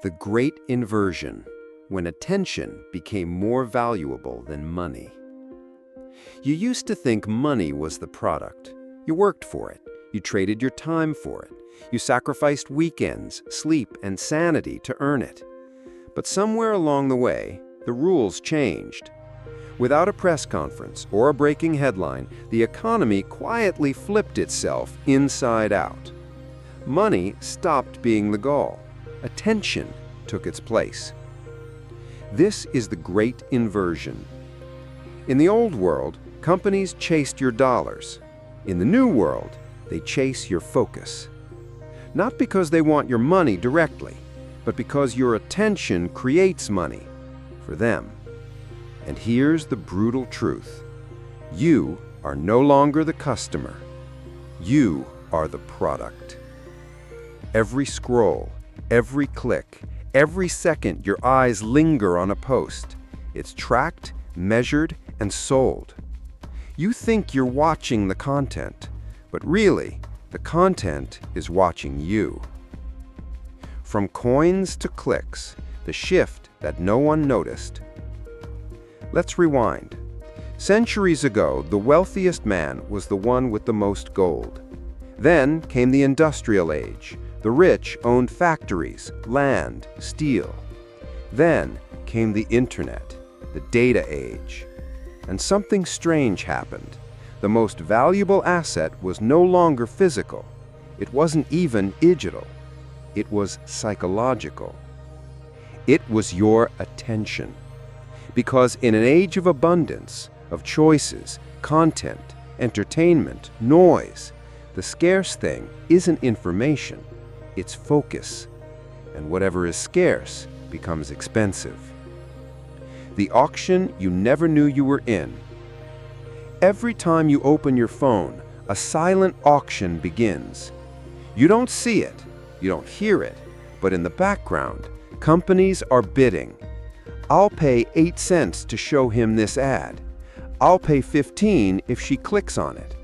The Great Inversion, when attention became more valuable than money. You used to think money was the product. You worked for it. You traded your time for it. You sacrificed weekends, sleep, and sanity to earn it. But somewhere along the way, the rules changed. Without a press conference or a breaking headline, the economy quietly flipped itself inside out. Money stopped being the goal. Attention took its place. This is the Great Inversion. In the old world, companies chased your dollars. In the new world, they chase your focus. Not because they want your money directly, but because your attention creates money for them. And here's the brutal truth. You are no longer the customer. You are the product. Every scroll, every click, every second your eyes linger on a post, it's tracked, measured, and sold. You think you're watching the content, but really, the content is watching you. From coins to clicks, the shift that no one noticed. Let's rewind. Centuries ago, the wealthiest man was the one with the most gold. Then came the industrial age. The rich owned factories, land, steel. Then came the internet, the data age. And something strange happened. The most valuable asset was no longer physical. It wasn't even digital. It was psychological. It was your attention. Because in an age of abundance, of choices, content, entertainment, noise, the scarce thing isn't information, it's focus. And whatever is scarce becomes expensive. The auction you never knew you were in. Every time you open your phone, a silent auction begins. You don't see it, you don't hear it, but in the background, companies are bidding. I'll pay 8 cents to show him this ad. I'll pay 15 if she clicks on it.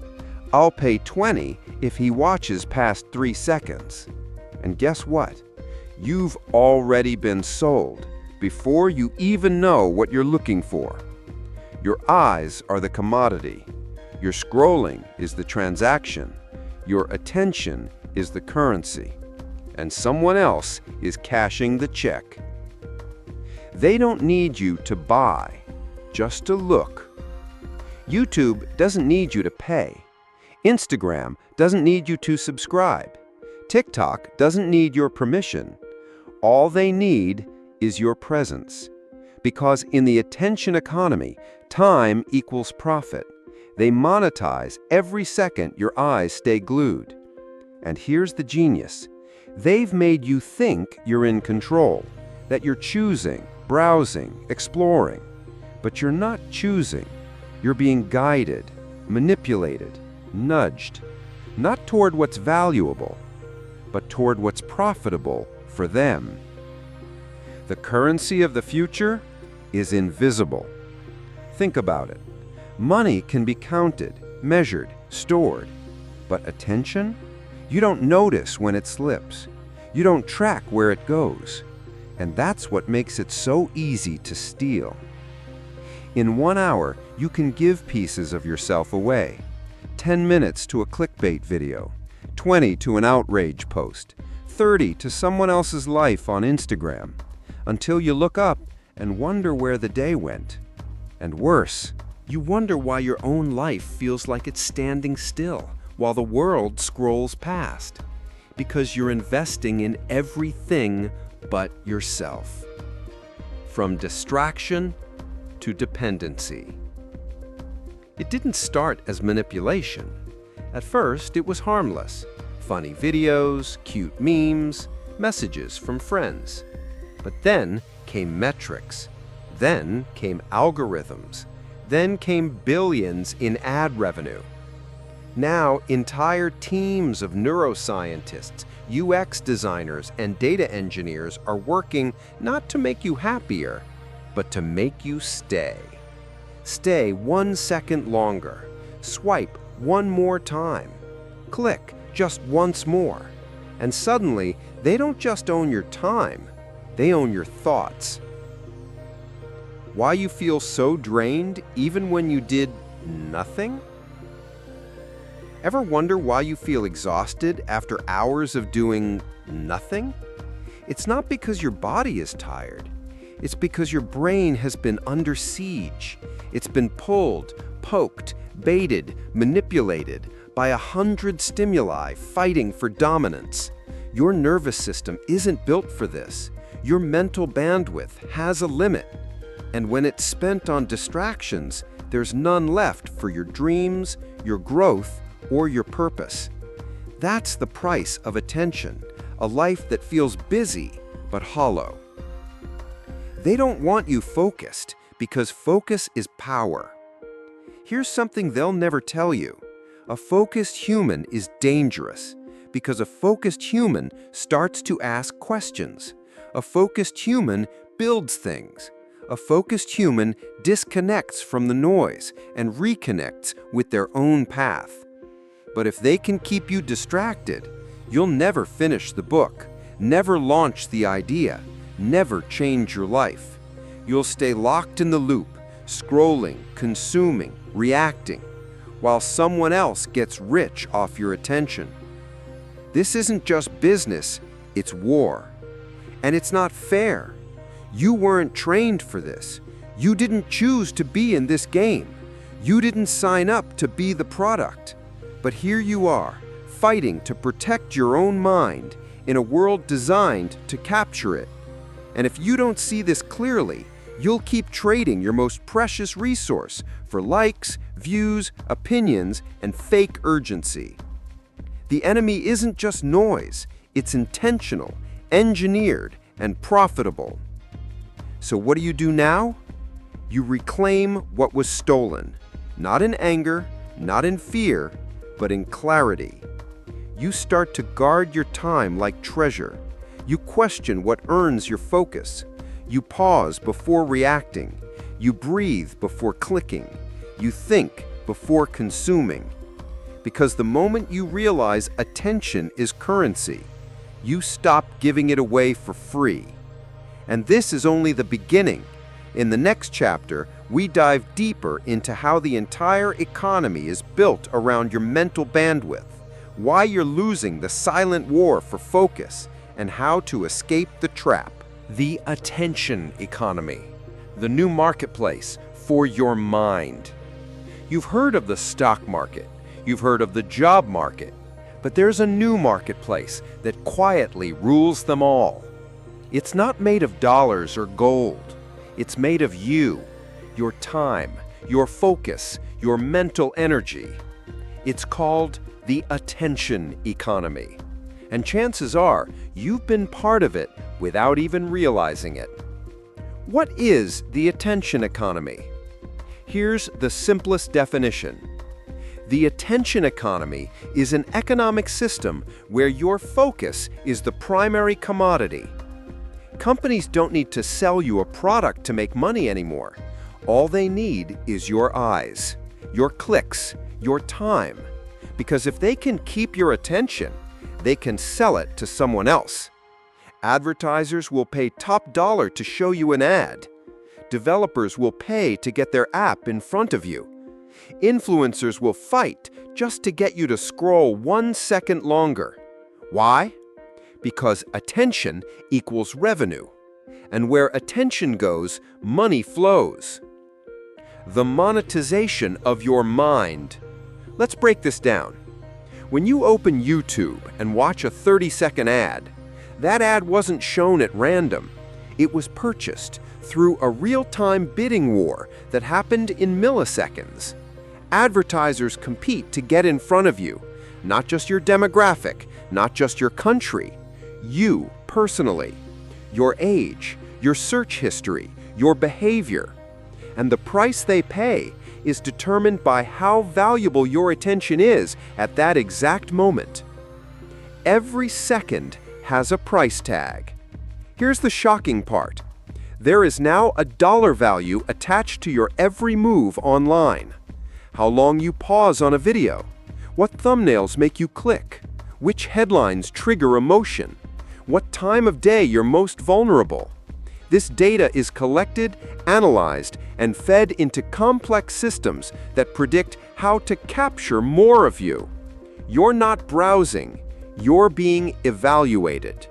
I'll pay 20 if he watches past 3 seconds. And guess what? You've already been sold before you even know what you're looking for. Your eyes are the commodity. Your scrolling is the transaction. Your attention is the currency. And someone else is cashing the check. They don't need you to buy, just to look. YouTube doesn't need you to pay. Instagram doesn't need you to subscribe. TikTok doesn't need your permission. All they need is your presence. Because in the attention economy, time equals profit. They monetize every second your eyes stay glued. And here's the genius. They've made you think you're in control, that you're choosing, browsing, exploring. But you're not choosing. You're being guided, manipulated, nudged. Not toward what's valuable, but toward what's profitable for them. The currency of the future is invisible. Think about it. Money can be counted, measured, stored. But attention? You don't notice when it slips. You don't track where it goes. And that's what makes it so easy to steal. In 1 hour, you can give pieces of yourself away. 10 minutes to a clickbait video, 20 to an outrage post, 30 to someone else's life on Instagram, until you look up and wonder where the day went. And worse, you wonder why your own life feels like it's standing still while the world scrolls past. Because you're investing in everything but yourself. From distraction to dependency. It didn't start as manipulation. At first, it was harmless. Funny videos, cute memes, messages from friends. But then came metrics. Then came algorithms. Then came billions in ad revenue. Now, entire teams of neuroscientists, UX designers, and data engineers are working not to make you happier, but to make you stay. Stay 1 second longer. Swipe 1 more time. Click just once more. And suddenly, they don't just own your time, They own your thoughts. Why you feel so drained even when you did nothing? Ever wonder why you feel exhausted after hours of doing nothing? It's not because your body is tired. It's because your brain has been under siege. It's been pulled, poked, baited, manipulated by 100 stimuli fighting for dominance. Your nervous system isn't built for this. Your mental bandwidth has a limit. And when it's spent on distractions, there's none left for your dreams, your growth, or your purpose. That's the price of attention, a life that feels busy but hollow. They don't want you focused because focus is power. Here's something they'll never tell you. A focused human is dangerous because a focused human starts to ask questions. A focused human builds things. A focused human disconnects from the noise and reconnects with their own path. But if they can keep you distracted, you'll never finish the book, never launch the idea, never change your life. You'll stay locked in the loop, scrolling, consuming, reacting, while someone else gets rich off your attention. This isn't just business, it's war. And it's not fair. You weren't trained for this. You didn't choose to be in this game. You didn't sign up to be the product. But here you are, fighting to protect your own mind in a world designed to capture it. And if you don't see this clearly, you'll keep trading your most precious resource for likes, views, opinions, and fake urgency. The enemy isn't just noise, it's intentional, engineered, and profitable. So what do you do now? You reclaim what was stolen, not in anger, not in fear, but in clarity. You start to guard your time like treasure. You question what earns your focus. You pause before reacting. You breathe before clicking. You think before consuming. Because the moment you realize attention is currency, you stop giving it away for free. And this is only the beginning. In the next chapter, we dive deeper into how the entire economy is built around your mental bandwidth, why you're losing the silent war for focus, and how to escape the trap. The attention economy, the new marketplace for your mind. You've heard of the stock market, you've heard of the job market, but there's a new marketplace that quietly rules them all. It's not made of dollars or gold. It's made of you, your time, your focus, your mental energy. It's called the attention economy. And chances are you've been part of it without even realizing it. What is the attention economy? Here's the simplest definition. The attention economy is an economic system where your focus is the primary commodity. Companies don't need to sell you a product to make money anymore. All they need is your eyes, your clicks, your time. Because if they can keep your attention, they can sell it to someone else. Advertisers will pay top dollar to show you an ad. Developers will pay to get their app in front of you. Influencers will fight just to get you to scroll 1 second longer. Why? Because attention equals revenue. And where attention goes, money flows. The monetization of your mind. Let's break this down. When you open YouTube and watch a 30-second ad, that ad wasn't shown at random. It was purchased through a real-time bidding war that happened in milliseconds. Advertisers compete to get in front of you, not just your demographic, not just your country, you personally, your age, your search history, your behavior. And the price they pay is determined by how valuable your attention is at that exact moment. Every second has a price tag. Here's the shocking part. There is now a dollar value attached to your every move online. How long you pause on a video, what thumbnails make you click, which headlines trigger emotion, what time of day you're most vulnerable. This data is collected, analyzed, and fed into complex systems that predict how to capture more of you. You're not browsing, you're being evaluated.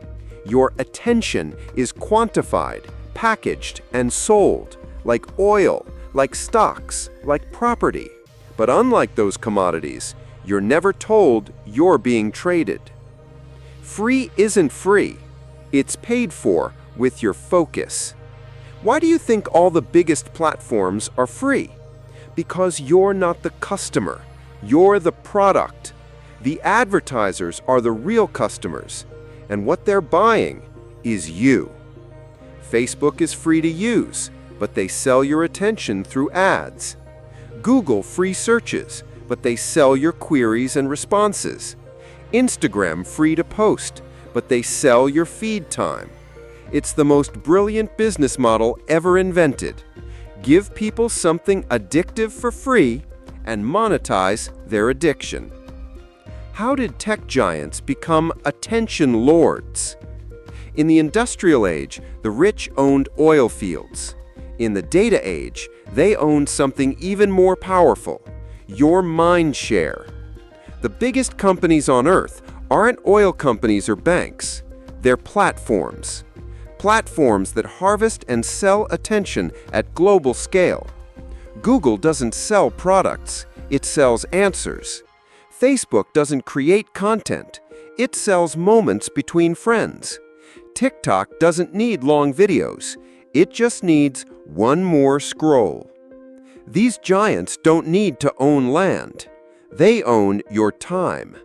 Your attention is quantified, packaged, and sold, like oil, like stocks, like property. But unlike those commodities, you're never told you're being traded. Free isn't free. It's paid for with your focus. Why do you think all the biggest platforms are free? Because you're not the customer. You're the product. The advertisers are the real customers, and what they're buying is you. Facebook is free to use, but they sell your attention through ads. Google free searches, but they sell your queries and responses. Instagram free to post, but they sell your feed time. It's the most brilliant business model ever invented. Give people something addictive for free and monetize their addiction. How did tech giants become attention lords? In the industrial age, the rich owned oil fields. In the data age, they owned something even more powerful: your mind share. The biggest companies on Earth aren't oil companies or banks. They're platforms. Platforms that harvest and sell attention at global scale. Google doesn't sell products, it sells answers. Facebook doesn't create content, it sells moments between friends. TikTok doesn't need long videos, it just needs one more scroll. These giants don't need to own land. They own your time.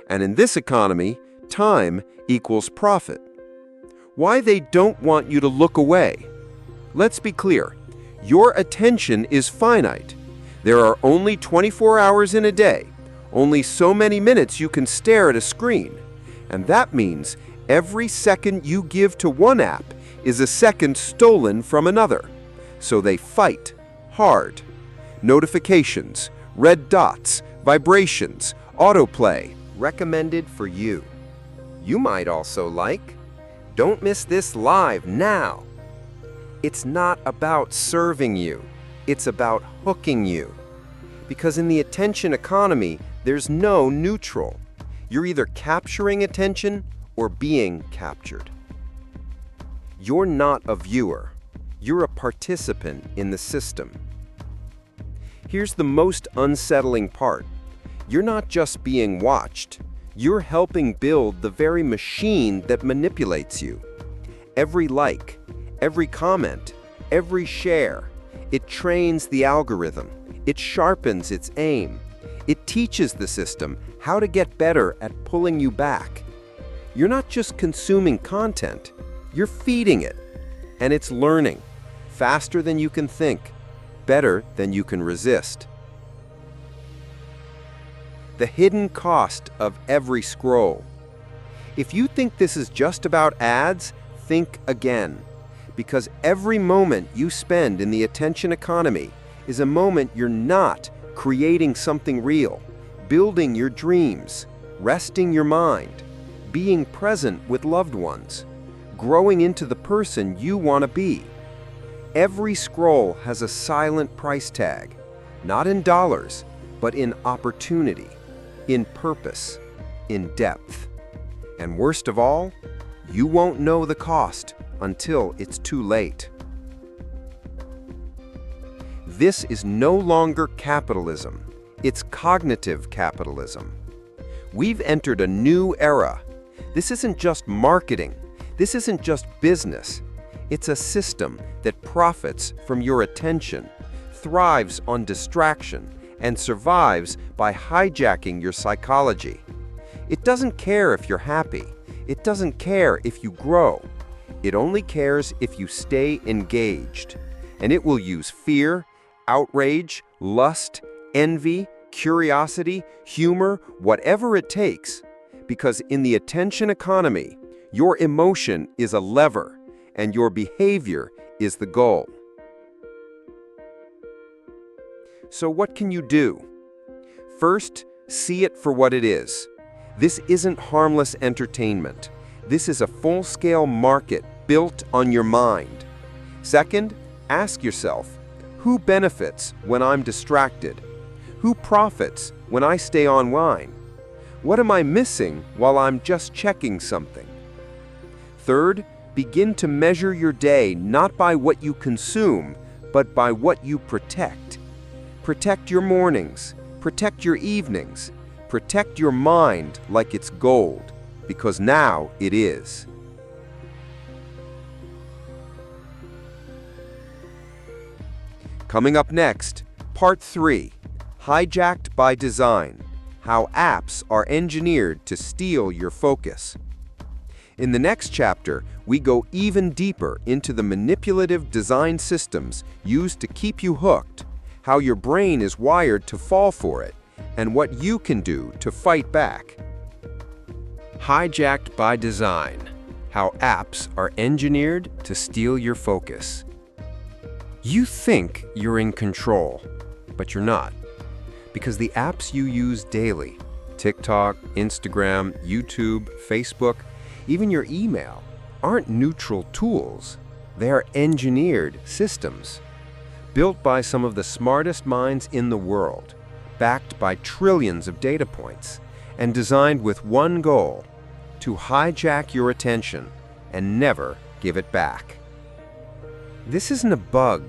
And in this economy, time equals profit. Why they don't want you to look away? Let's be clear. Your attention is finite. There are only 24 hours in a day, only so many minutes you can stare at a screen. And that means every second you give to one app is a second stolen from another. So they fight hard. Notifications, red dots, vibrations, autoplay, recommended for you. You might also like, don't miss this live now. It's not about serving you, it's about hooking you. Because in the attention economy, there's no neutral. You're either capturing attention or being captured. You're not a viewer. You're a participant in the system. Here's the most unsettling part. You're not just being watched. You're helping build the very machine that manipulates you. Every like, every comment, every share, it trains the algorithm. It sharpens its aim. It teaches the system how to get better at pulling you back. You're not just consuming content, you're feeding it. And it's learning, faster than you can think, better than you can resist. The hidden cost of every scroll. If you think this is just about ads, think again. Because every moment you spend in the attention economy is a moment you're not creating something real, building your dreams, resting your mind, being present with loved ones, growing into the person you want to be. Every scroll has a silent price tag, not in dollars, but in opportunity, in purpose, in depth. And worst of all, you won't know the cost until it's too late. This is no longer capitalism. It's cognitive capitalism. We've entered a new era. This isn't just marketing. This isn't just business. It's a system that profits from your attention, thrives on distraction, and survives by hijacking your psychology. It doesn't care if you're happy. It doesn't care if you grow. It only cares if you stay engaged. And it will use fear, outrage, lust, envy, curiosity, humor, whatever it takes. Because in the attention economy, your emotion is a lever, and your behavior is the goal. So what can you do? First, see it for what it is. This isn't harmless entertainment. This is a full-scale market built on your mind. Second, ask yourself, who benefits when I'm distracted? Who profits when I stay online? What am I missing while I'm just checking something? Third, begin to measure your day not by what you consume, but by what you protect. Protect your mornings, protect your evenings, protect your mind like it's gold, because now it is. Coming up next, Part 3, Hijacked by Design, How Apps Are Engineered to Steal Your Focus. In the next chapter, we go even deeper into the manipulative design systems used to keep you hooked, how your brain is wired to fall for it, and what you can do to fight back. Hijacked by Design, How Apps Are Engineered to Steal Your Focus. You think you're in control, but you're not. Because the apps you use daily, TikTok, Instagram, YouTube, Facebook, even your email, aren't neutral tools. They are engineered systems, built by some of the smartest minds in the world, backed by trillions of data points, and designed with one goal: to hijack your attention and never give it back. This isn't a bug,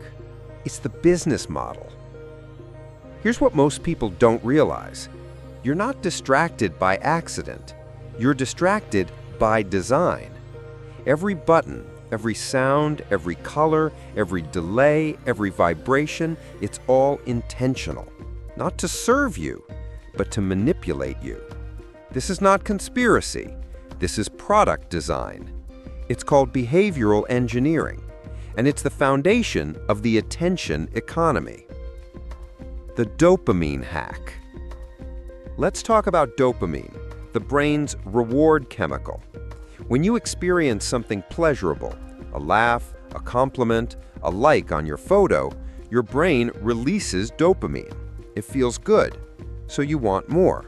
it's the business model. Here's what most people don't realize. You're not distracted by accident. You're distracted by design. Every button, every sound, every color, every delay, every vibration, it's all intentional. Not to serve you, but to manipulate you. This is not conspiracy. This is product design. It's called behavioral engineering, and it's the foundation of the attention economy. The dopamine hack. Let's talk about dopamine, the brain's reward chemical. When you experience something pleasurable, a laugh, a compliment, a like on your photo, your brain releases dopamine. It feels good, so you want more.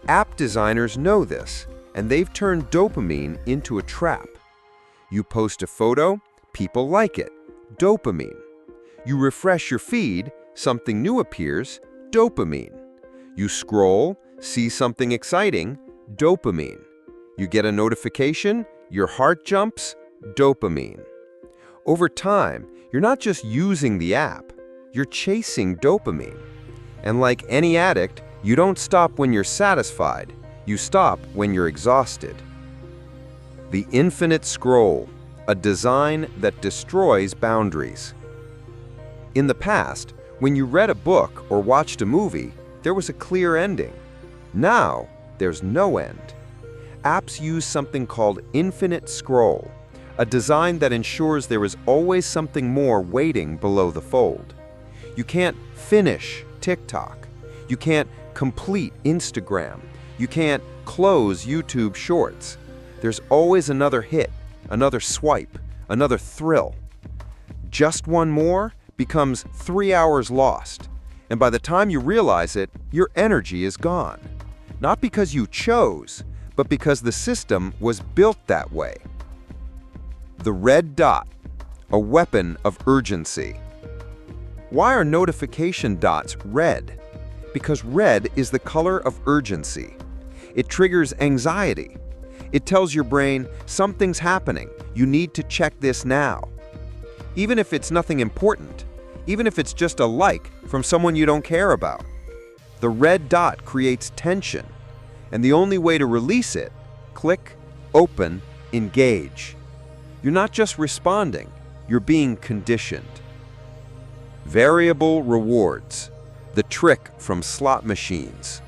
App designers know this, and they've turned dopamine into a trap. You post a photo, people like it, dopamine. You refresh your feed, something new appears, dopamine. You scroll, see something exciting, dopamine. You get a notification, your heart jumps, dopamine. Over time, you're not just using the app, you're chasing dopamine. And like any addict, you don't stop when you're satisfied, you stop when you're exhausted. The infinite scroll, a design that destroys boundaries. In the past, when you read a book or watched a movie, there was a clear ending. Now, there's no end. Apps use something called infinite scroll, a design that ensures there is always something more waiting below the fold. You can't finish TikTok. You can't complete Instagram. You can't close YouTube Shorts. There's always another hit, another swipe, another thrill. Just one more becomes 3 hours lost, and by the time you realize it, your energy is gone. Not because you chose, but because the system was built that way. The red dot, a weapon of urgency. Why are notification dots red? Because red is the color of urgency. It triggers anxiety. It tells your brain, something's happening, you need to check this now. Even if it's nothing important, even if it's just a like from someone you don't care about. The red dot creates tension, and the only way to release it, click, open, engage. You're not just responding, you're being conditioned. Variable rewards, the trick from slot machines.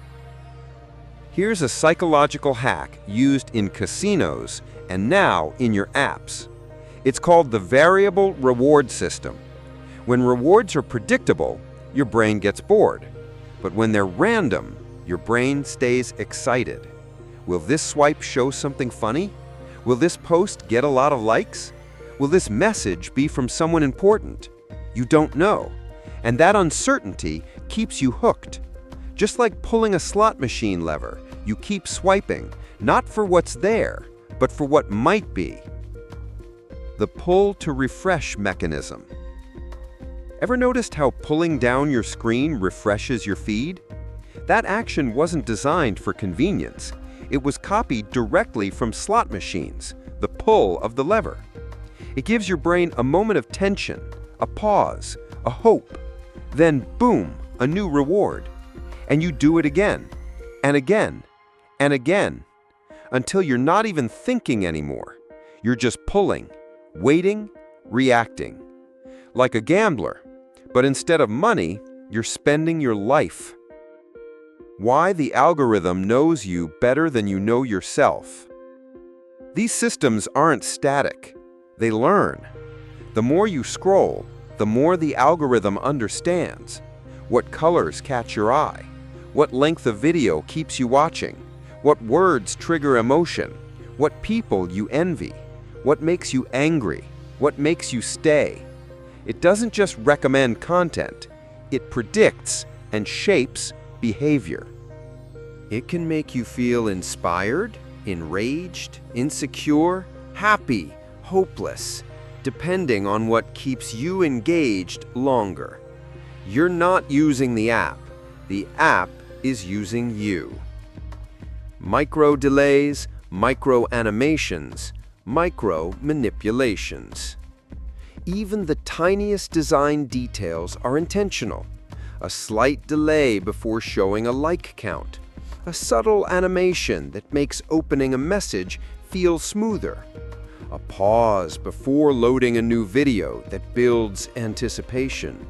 Here's a psychological hack used in casinos and now in your apps. It's called the variable reward system. When rewards are predictable, your brain gets bored. But when they're random, your brain stays excited. Will this swipe show something funny? Will this post get a lot of likes? Will this message be from someone important? You don't know. And that uncertainty keeps you hooked. Just like pulling a slot machine lever, you keep swiping, not for what's there, but for what might be. The pull to refresh mechanism. Ever noticed how pulling down your screen refreshes your feed? That action wasn't designed for convenience. It was copied directly from slot machines, the pull of the lever. It gives your brain a moment of tension, a pause, a hope. Then, boom, a new reward. And you do it again, and again, and again, until you're not even thinking anymore. You're just pulling, waiting, reacting. Like a gambler, but instead of money, you're spending your life. Why the algorithm knows you better than you know yourself. These systems aren't static. They learn. The more you scroll, the more the algorithm understands. What colors catch your eye? What length of video keeps you watching? What words trigger emotion? What people you envy? What makes you angry? What makes you stay? It doesn't just recommend content. It predicts and shapes behavior. It can make you feel inspired, enraged, insecure, happy, hopeless, depending on what keeps you engaged longer. You're not using the app is using you. Micro delays, micro animations, micro manipulations. Even the tiniest design details are intentional. A slight delay before showing a like count. A subtle animation that makes opening a message feel smoother. A pause before loading a new video that builds anticipation.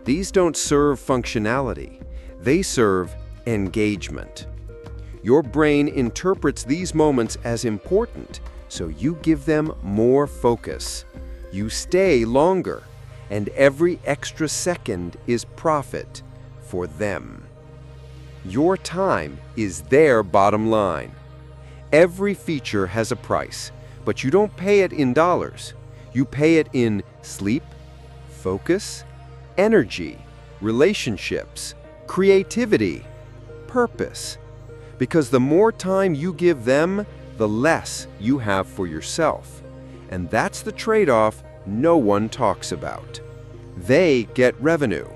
These don't serve functionality. They serve engagement. Your brain interprets these moments as important, so you give them more focus. You stay longer, and every extra second is profit for them. Your time is their bottom line. Every feature has a price, but you don't pay it in dollars. You pay it in sleep, focus, energy, relationships, creativity, purpose. Because the more time you give them, the less you have for yourself. And that's the trade-off no one talks about. They get revenue.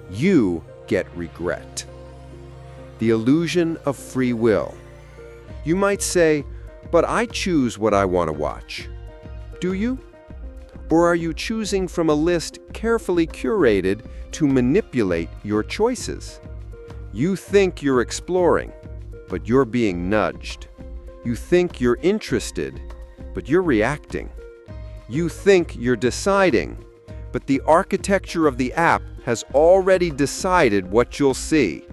You get regret. The illusion of free will. You might say, but I choose what I want to watch. Do you? Or are you choosing from a list carefully curated to manipulate your choices? You think you're exploring, but you're being nudged. You think you're interested, but you're reacting. You think you're deciding, but the architecture of the app has already decided what you'll see.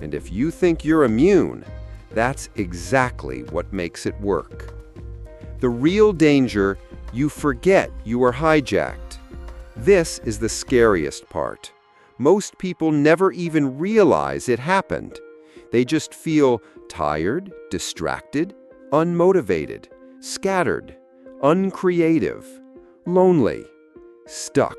And if you think you're immune, that's exactly what makes it work. The real danger, you forget you are hijacked. This is the scariest part. Most people never even realize it happened. They just feel tired, distracted, unmotivated, scattered, uncreative, lonely, stuck.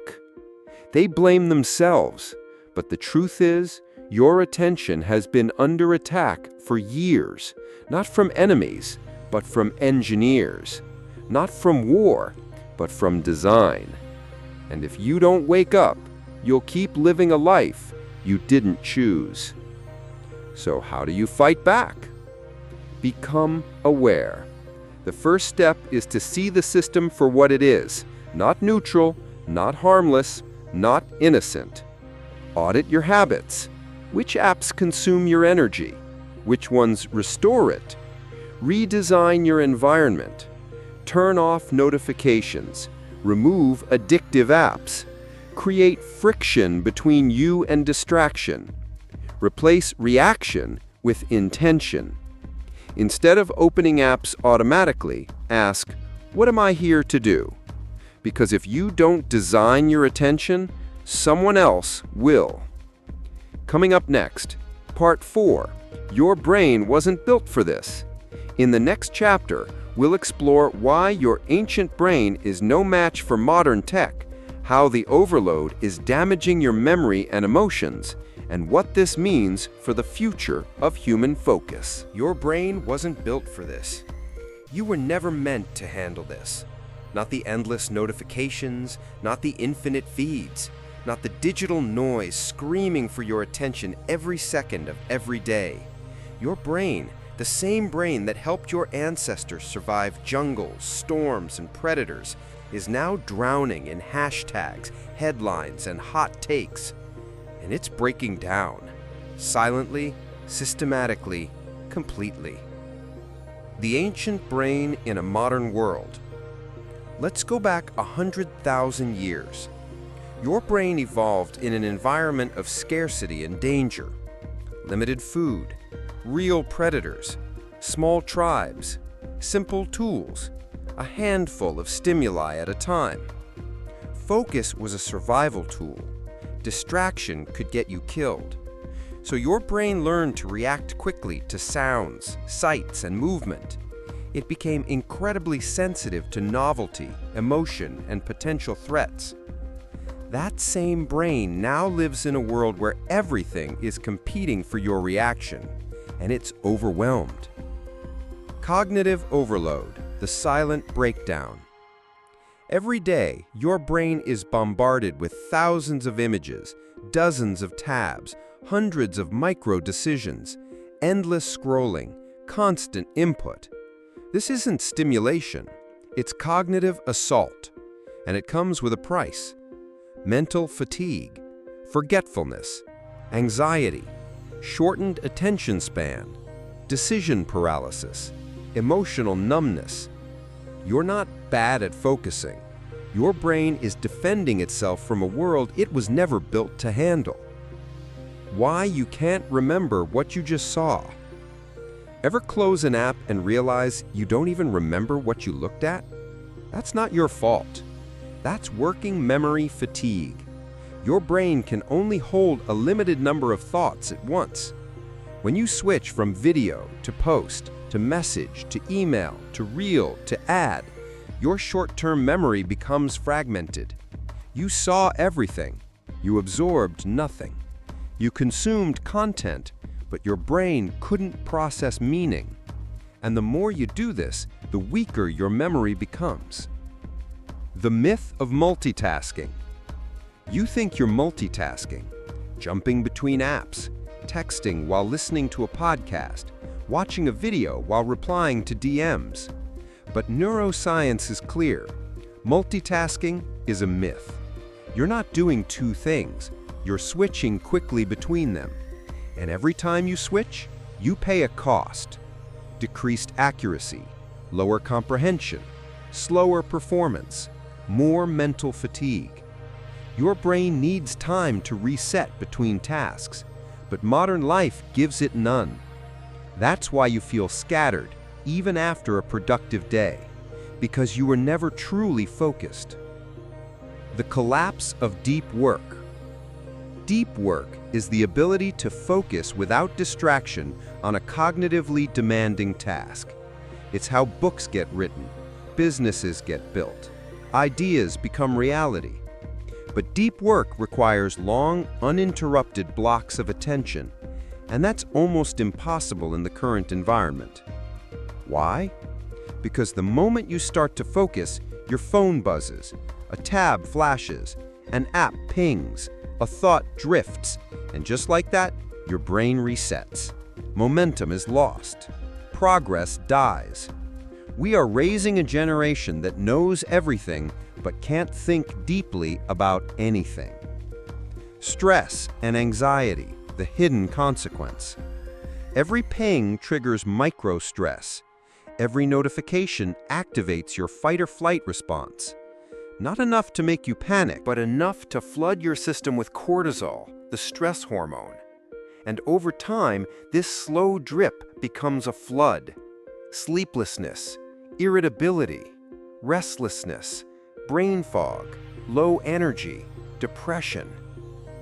They blame themselves, but the truth is, your attention has been under attack for years, not from enemies, but from engineers, not from war, but from design. And if you don't wake up, you'll keep living a life you didn't choose. So how do you fight back? Become aware. The first step is to see the system for what it is, not neutral, not harmless, not innocent. Audit your habits. Which apps consume your energy? Which ones restore it? Redesign your environment. Turn off notifications. Remove addictive apps. Create friction between you and distraction. Replace reaction with intention. Instead of opening apps automatically, ask, what am I here to do? Because if you don't design your attention, someone else will. Coming up next, Part 4, Your Brain Wasn't Built for This. In the next chapter, we'll explore why your ancient brain is no match for modern tech, how the overload is damaging your memory and emotions, and what this means for the future of human focus. Your brain wasn't built for this. You were never meant to handle this. Not the endless notifications, not the infinite feeds, not the digital noise screaming for your attention every second of every day. Your brain, the same brain that helped your ancestors survive jungles, storms, and predators, is now drowning in hashtags, headlines, and hot takes. And it's breaking down, silently, systematically, completely. The ancient brain in a modern world. Let's go back 100,000 years. Your brain evolved in an environment of scarcity and danger. Limited food, real predators, small tribes, simple tools, a handful of stimuli at a time. Focus was a survival tool. Distraction could get you killed. So your brain learned to react quickly to sounds, sights, and movement. It became incredibly sensitive to novelty, emotion, and potential threats. That same brain now lives in a world where everything is competing for your reaction, and it's overwhelmed. Cognitive overload, the silent breakdown. Every day, your brain is bombarded with thousands of images, dozens of tabs, hundreds of micro-decisions, endless scrolling, constant input. This isn't stimulation, it's cognitive assault, and it comes with a price. Mental fatigue, forgetfulness, anxiety, shortened attention span, decision paralysis, emotional numbness. You're not bad at focusing. Your brain is defending itself from a world it was never built to handle. Why you can't remember what you just saw. Ever close an app and realize you don't even remember what you looked at? That's not your fault. That's working memory fatigue. Your brain can only hold a limited number of thoughts at once. When you switch from video to post, to message, to email, to reel, to ad, your short-term memory becomes fragmented. You saw everything. You absorbed nothing. You consumed content, but your brain couldn't process meaning. And the more you do this, the weaker your memory becomes. The myth of multitasking. You think you're multitasking, jumping between apps, texting while listening to a podcast, watching a video while replying to DMs. But neuroscience is clear. Multitasking is a myth. You're not doing two things. You're switching quickly between them. And every time you switch, you pay a cost. Decreased accuracy, lower comprehension, slower performance, more mental fatigue. Your brain needs time to reset between tasks, but modern life gives it none. That's why you feel scattered, even after a productive day, because you were never truly focused. The collapse of deep work. Deep work is the ability to focus without distraction on a cognitively demanding task. It's how books get written, businesses get built, ideas become reality. But deep work requires long, uninterrupted blocks of attention, and that's almost impossible in the current environment. Why? Because the moment you start to focus, your phone buzzes, a tab flashes, an app pings, a thought drifts, and just like that, your brain resets. Momentum is lost. Progress dies. We are raising a generation that knows everything but can't think deeply about anything. Stress and anxiety, the hidden consequence. Every ping triggers micro-stress. Every notification activates your fight-or-flight response. Not enough to make you panic, but enough to flood your system with cortisol, the stress hormone. And over time, this slow drip becomes a flood. Sleeplessness, irritability, restlessness, brain fog, low energy, depression.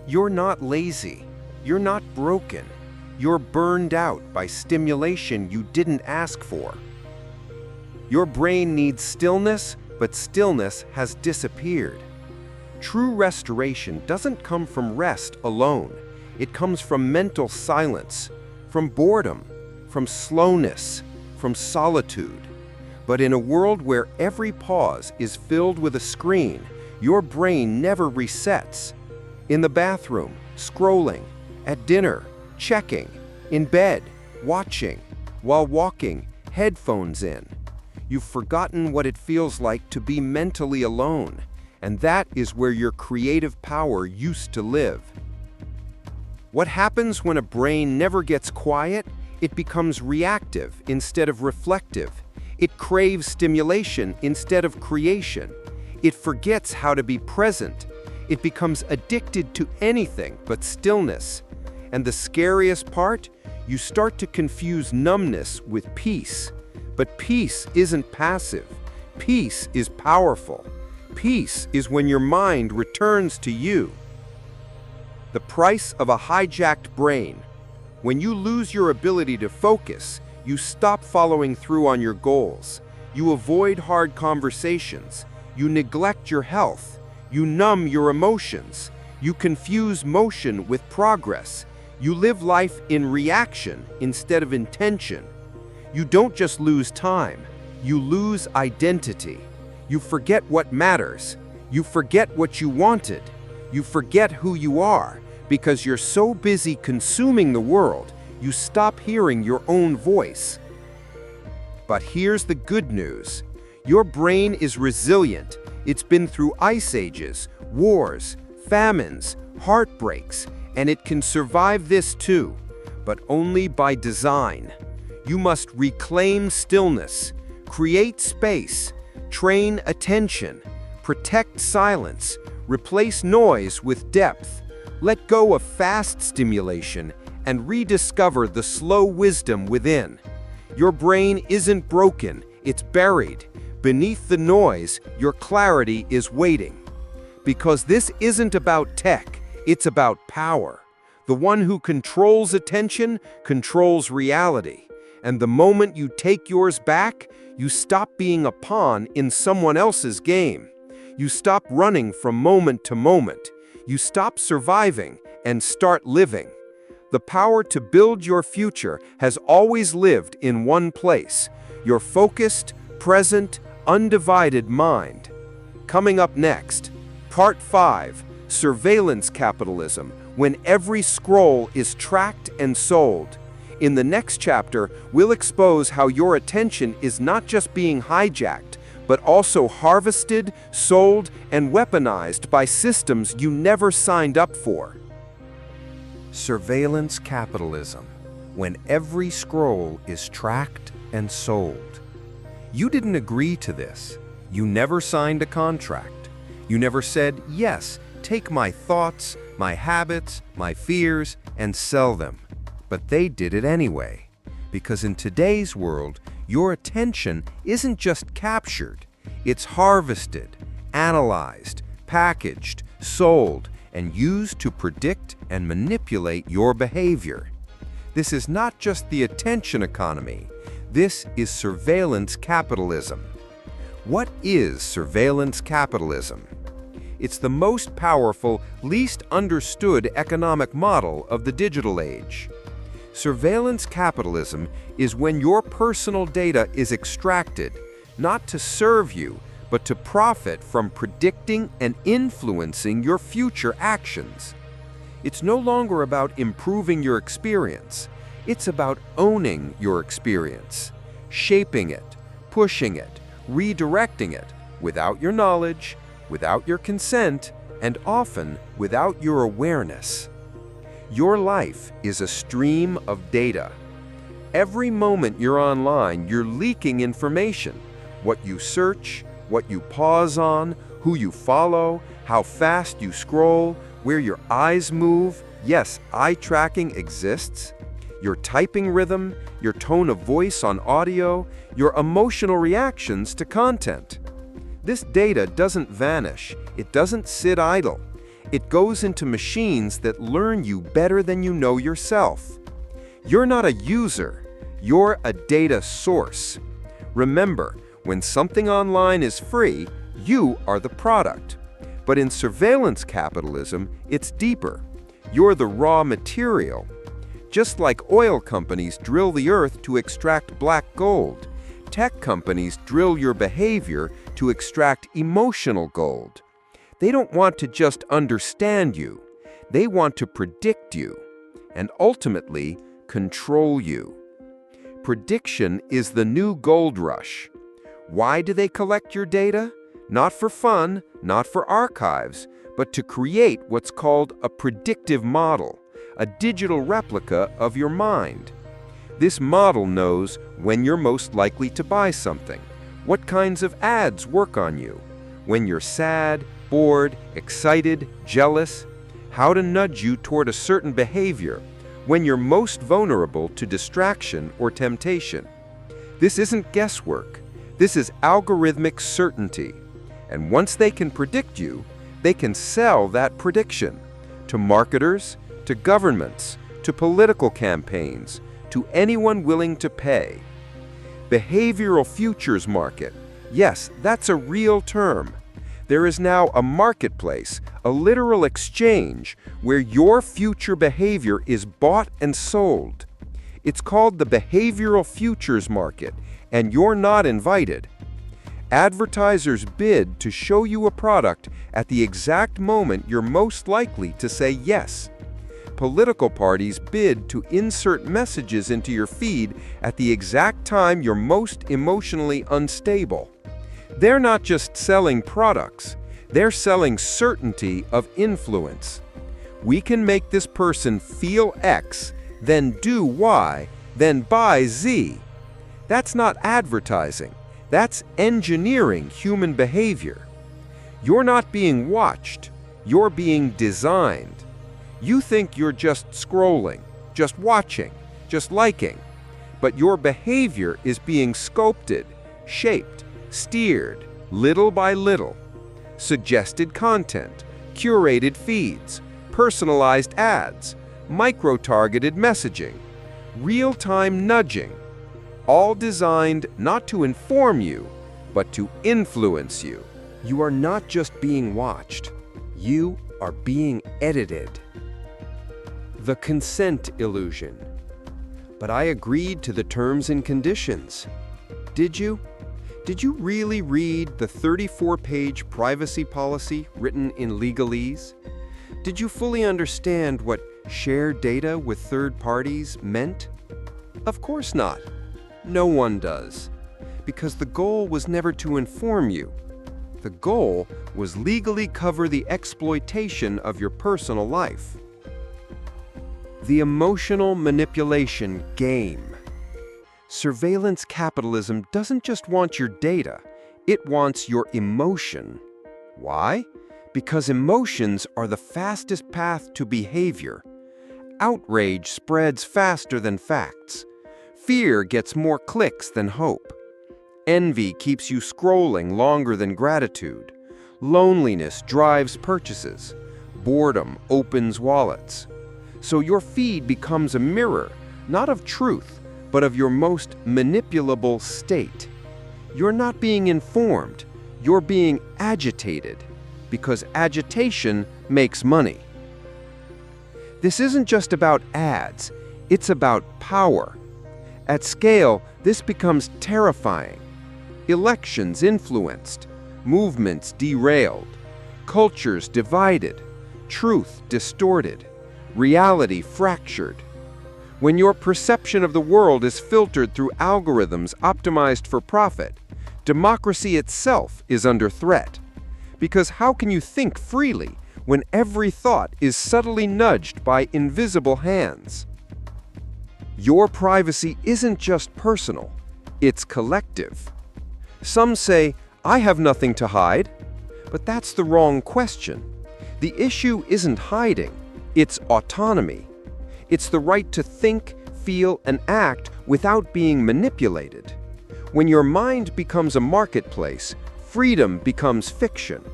You're not lazy. You're not broken. You're burned out by stimulation you didn't ask for. Your brain needs stillness, but stillness has disappeared. True restoration doesn't come from rest alone. It comes from mental silence, from boredom, from slowness, from solitude. But in a world where every pause is filled with a screen, your brain never resets. In the bathroom, scrolling, at dinner, checking, in bed, watching, while walking, headphones in. You've forgotten what it feels like to be mentally alone, and that is where your creative power used to live. What happens when a brain never gets quiet? It becomes reactive instead of reflective. It craves stimulation instead of creation. It forgets how to be present. It becomes addicted to anything but stillness. And the scariest part? You start to confuse numbness with peace. But peace isn't passive. Peace is powerful. Peace is when your mind returns to you. The price of a hijacked brain. When you lose your ability to focus, you stop following through on your goals. You avoid hard conversations. You neglect your health. You numb your emotions. You confuse motion with progress. You live life in reaction instead of intention. You don't just lose time. You lose identity. You forget what matters. You forget what you wanted. You forget who you are because you're so busy consuming the world. You stop hearing your own voice. But here's the good news. Your brain is resilient. It's been through ice ages, wars, famines, heartbreaks, and it can survive this too, but only by design. You must reclaim stillness, create space, train attention, protect silence, replace noise with depth, let go of fast stimulation, and rediscover the slow wisdom within. Your brain isn't broken, it's buried. Beneath the noise, your clarity is waiting. Because this isn't about tech, it's about power. The one who controls attention controls reality. And the moment you take yours back, you stop being a pawn in someone else's game. You stop running from moment to moment. You stop surviving and start living. The power to build your future has always lived in one place, your focused, present, undivided mind. Coming up next, Part 5, Surveillance Capitalism, when every scroll is tracked and sold. In the next chapter, we'll expose how your attention is not just being hijacked, but also harvested, sold, and weaponized by systems you never signed up for. Surveillance capitalism, when every scroll is tracked and sold. You didn't agree to this. You never signed a contract. You never said, yes, take my thoughts, my habits, my fears, and sell them. But they did it anyway. Because in today's world, your attention isn't just captured. It's harvested, analyzed, packaged, sold, and used to predict and manipulate your behavior. This is not just the attention economy. This is surveillance capitalism. What is surveillance capitalism? It's the most powerful, least understood economic model of the digital age. Surveillance capitalism is when your personal data is extracted, not to serve you, but to profit from predicting and influencing your future actions. It's no longer about improving your experience. It's about owning your experience, shaping it, pushing it, redirecting it, without your knowledge, without your consent, and often without your awareness. Your life is a stream of data. Every moment you're online, you're leaking information. What you search, what you pause on, who you follow, how fast you scroll, where your eyes move. Yes, eye tracking exists. Your typing rhythm, your tone of voice on audio, your emotional reactions to content. This data doesn't vanish. It doesn't sit idle. It goes into machines that learn you better than you know yourself. You're not a user. You're a data source. Remember, when something online is free, you are the product. But in surveillance capitalism, it's deeper. You're the raw material. Just like oil companies drill the earth to extract black gold, Tech companies drill your behavior to extract emotional gold. They don't want to just understand you. They want to predict you and ultimately control you. Prediction is the new gold rush. Why do they collect your data? Not for fun, not for archives, but to create what's called a predictive model, a digital replica of your mind. This model knows when you're most likely to buy something, what kinds of ads work on you, when you're sad, bored, excited, jealous, how to nudge you toward a certain behavior, when you're most vulnerable to distraction or temptation. This isn't guesswork. This is algorithmic certainty. And once they can predict you, they can sell that prediction to marketers, to governments, to political campaigns, to anyone willing to pay. Behavioral futures market. Yes, that's a real term. There is now a marketplace, a literal exchange, where your future behavior is bought and sold. It's called the behavioral futures market, and you're not invited. Advertisers bid to show you a product at the exact moment you're most likely to say yes. Political parties bid to insert messages into your feed at the exact time you're most emotionally unstable. They're not just selling products, they're selling certainty of influence. We can make this person feel X, then do Y, then buy Z. That's not advertising, that's engineering human behavior. You're not being watched, you're being designed. You think you're just scrolling, just watching, just liking, but your behavior is being sculpted, shaped, steered, little by little. Suggested content, curated feeds, personalized ads, micro-targeted messaging, real-time nudging, all designed not to inform you, but to influence you. You are not just being watched, you are being edited. The consent illusion. But I agreed to the terms and conditions. Did you? Did you really read the 34-page privacy policy written in legalese? Did you fully understand what shared data with third parties meant? Of course not. No one does. Because the goal was never to inform you. The goal was legally cover the exploitation of your personal life. The emotional manipulation game. Surveillance capitalism doesn't just want your data, it wants your emotion. Why? Because emotions are the fastest path to behavior. Outrage spreads faster than facts. Fear gets more clicks than hope. Envy keeps you scrolling longer than gratitude. Loneliness drives purchases. Boredom opens wallets. So your feed becomes a mirror, not of truth, but of your most manipulable state. You're not being informed, you're being agitated, because agitation makes money. This isn't just about ads, it's about power. At scale, this becomes terrifying. Elections influenced, movements derailed, cultures divided, truth distorted, reality fractured. When your perception of the world is filtered through algorithms optimized for profit, democracy itself is under threat. Because how can you think freely when every thought is subtly nudged by invisible hands? Your privacy isn't just personal, it's collective. Some say, I have nothing to hide, but that's the wrong question. The issue isn't hiding, it's autonomy. It's the right to think, feel, and act without being manipulated. When your mind becomes a marketplace, freedom becomes fiction.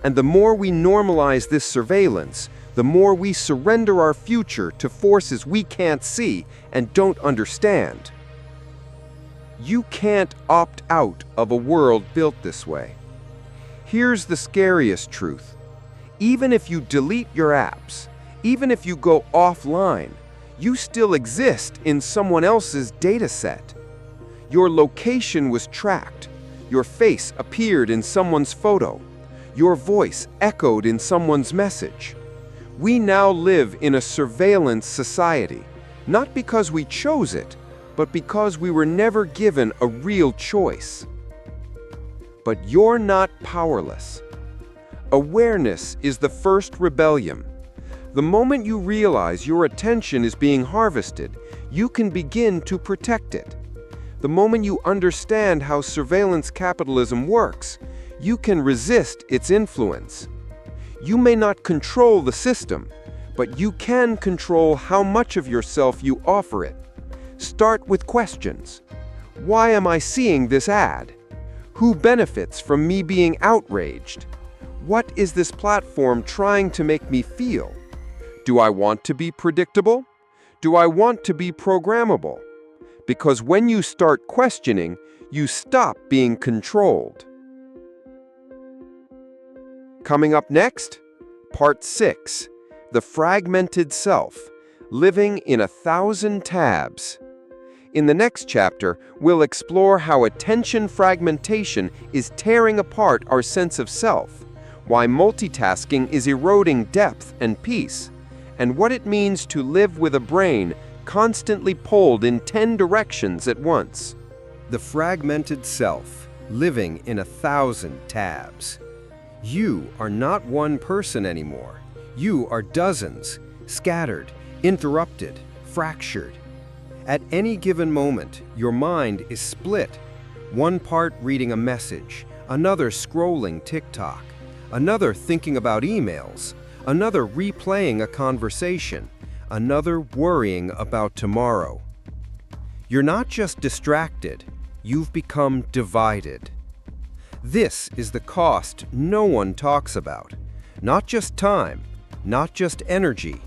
And the more we normalize this surveillance, the more we surrender our future to forces we can't see and don't understand. You can't opt out of a world built this way. Here's the scariest truth. Even if you delete your apps, even if you go offline, you still exist in someone else's data set. Your location was tracked. Your face appeared in someone's photo. Your voice echoed in someone's message. We now live in a surveillance society, not because we chose it, but because we were never given a real choice. But you're not powerless. Awareness is the first rebellion. The moment you realize your attention is being harvested, you can begin to protect it. The moment you understand how surveillance capitalism works, you can resist its influence. You may not control the system, but you can control how much of yourself you offer it. Start with questions. Why am I seeing this ad? Who benefits from me being outraged? What is this platform trying to make me feel? Do I want to be predictable? Do I want to be programmable? Because when you start questioning, you stop being controlled. Coming up next, Part 6, The Fragmented Self, Living in 1,000 Tabs. In the next chapter, we'll explore how attention fragmentation is tearing apart our sense of self, why multitasking is eroding depth and peace, and what it means to live with a brain constantly pulled in 10 directions at once. The fragmented self, living in 1,000 tabs. You are not one person anymore. You are dozens, scattered, interrupted, fractured. At any given moment, your mind is split. One part reading a message, another scrolling TikTok, another thinking about emails, another replaying a conversation, another worrying about tomorrow. You're not just distracted, you've become divided. This is the cost no one talks about. Not just time, not just energy,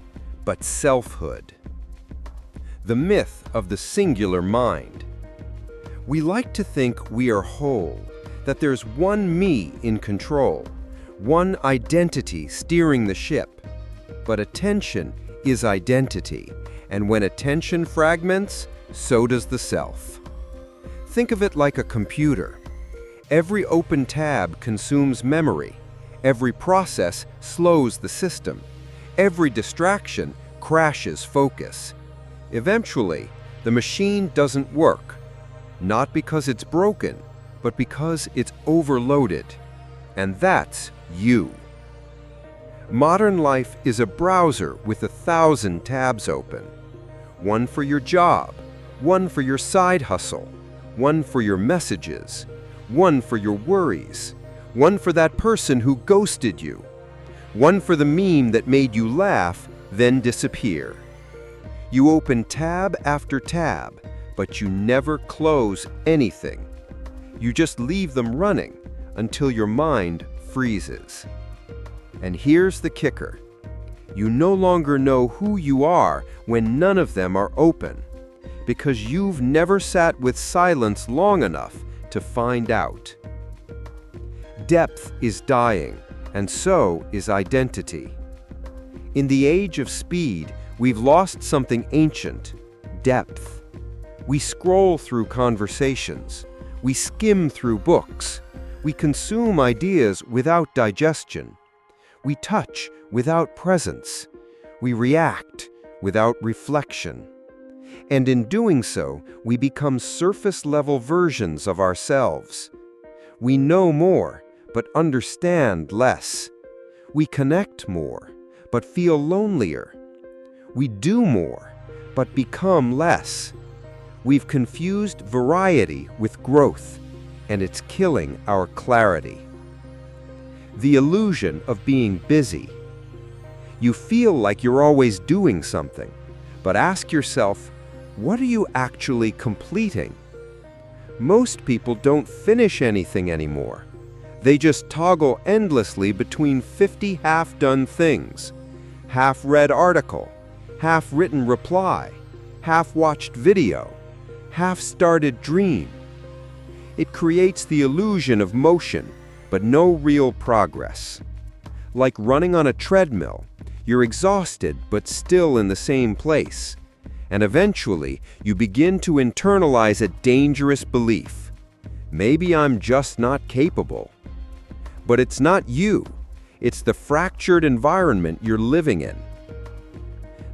but selfhood. The myth of the singular mind. We like to think we are whole, that there's one me in control, one identity steering the ship. But attention is identity, and when attention fragments, so does the self. Think of it like a computer. Every open tab consumes memory. Every process slows the system. Every distraction crashes focus. Eventually, the machine doesn't work, not because it's broken, but because it's overloaded. And that's you. Modern life is a browser with 1,000 tabs open. One for your job, one for your side hustle, one for your messages, one for your worries, one for that person who ghosted you, one for the meme that made you laugh, then disappear. You open tab after tab, but you never close anything. You just leave them running until your mind freezes. And here's the kicker. You no longer know who you are when none of them are open, because you've never sat with silence long enough to find out. Depth is dying, and so is identity. In the age of speed, we've lost something ancient, depth. We scroll through conversations. We skim through books. We consume ideas without digestion. We touch without presence. We react without reflection. And in doing so, we become surface-level versions of ourselves. We know more, but understand less. We connect more, but feel lonelier. We do more, but become less. We've confused variety with growth, and it's killing our clarity. The illusion of being busy. You feel like you're always doing something, but ask yourself, what are you actually completing? Most people don't finish anything anymore. They just toggle endlessly between 50 half-done things. Half-read article, half-written reply, half-watched video, half-started dream. It creates the illusion of motion, but no real progress. Like running on a treadmill, you're exhausted but still in the same place. And eventually, you begin to internalize a dangerous belief. Maybe I'm just not capable. But it's not you. It's the fractured environment you're living in.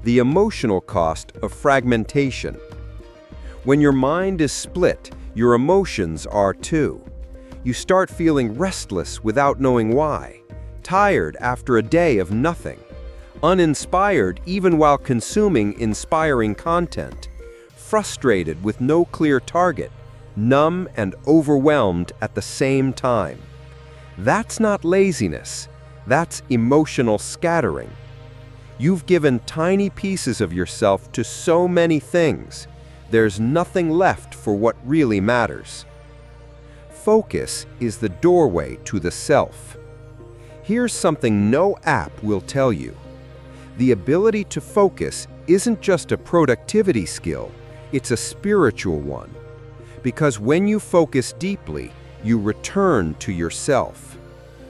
The emotional cost of fragmentation. When your mind is split, your emotions are too. You start feeling restless without knowing why, tired after a day of nothing, uninspired even while consuming inspiring content, frustrated with no clear target, numb and overwhelmed at the same time. That's not laziness, that's emotional scattering. You've given tiny pieces of yourself to so many things, there's nothing left for what really matters. Focus is the doorway to the self. Here's something no app will tell you. The ability to focus isn't just a productivity skill, it's a spiritual one. Because when you focus deeply, you return to yourself.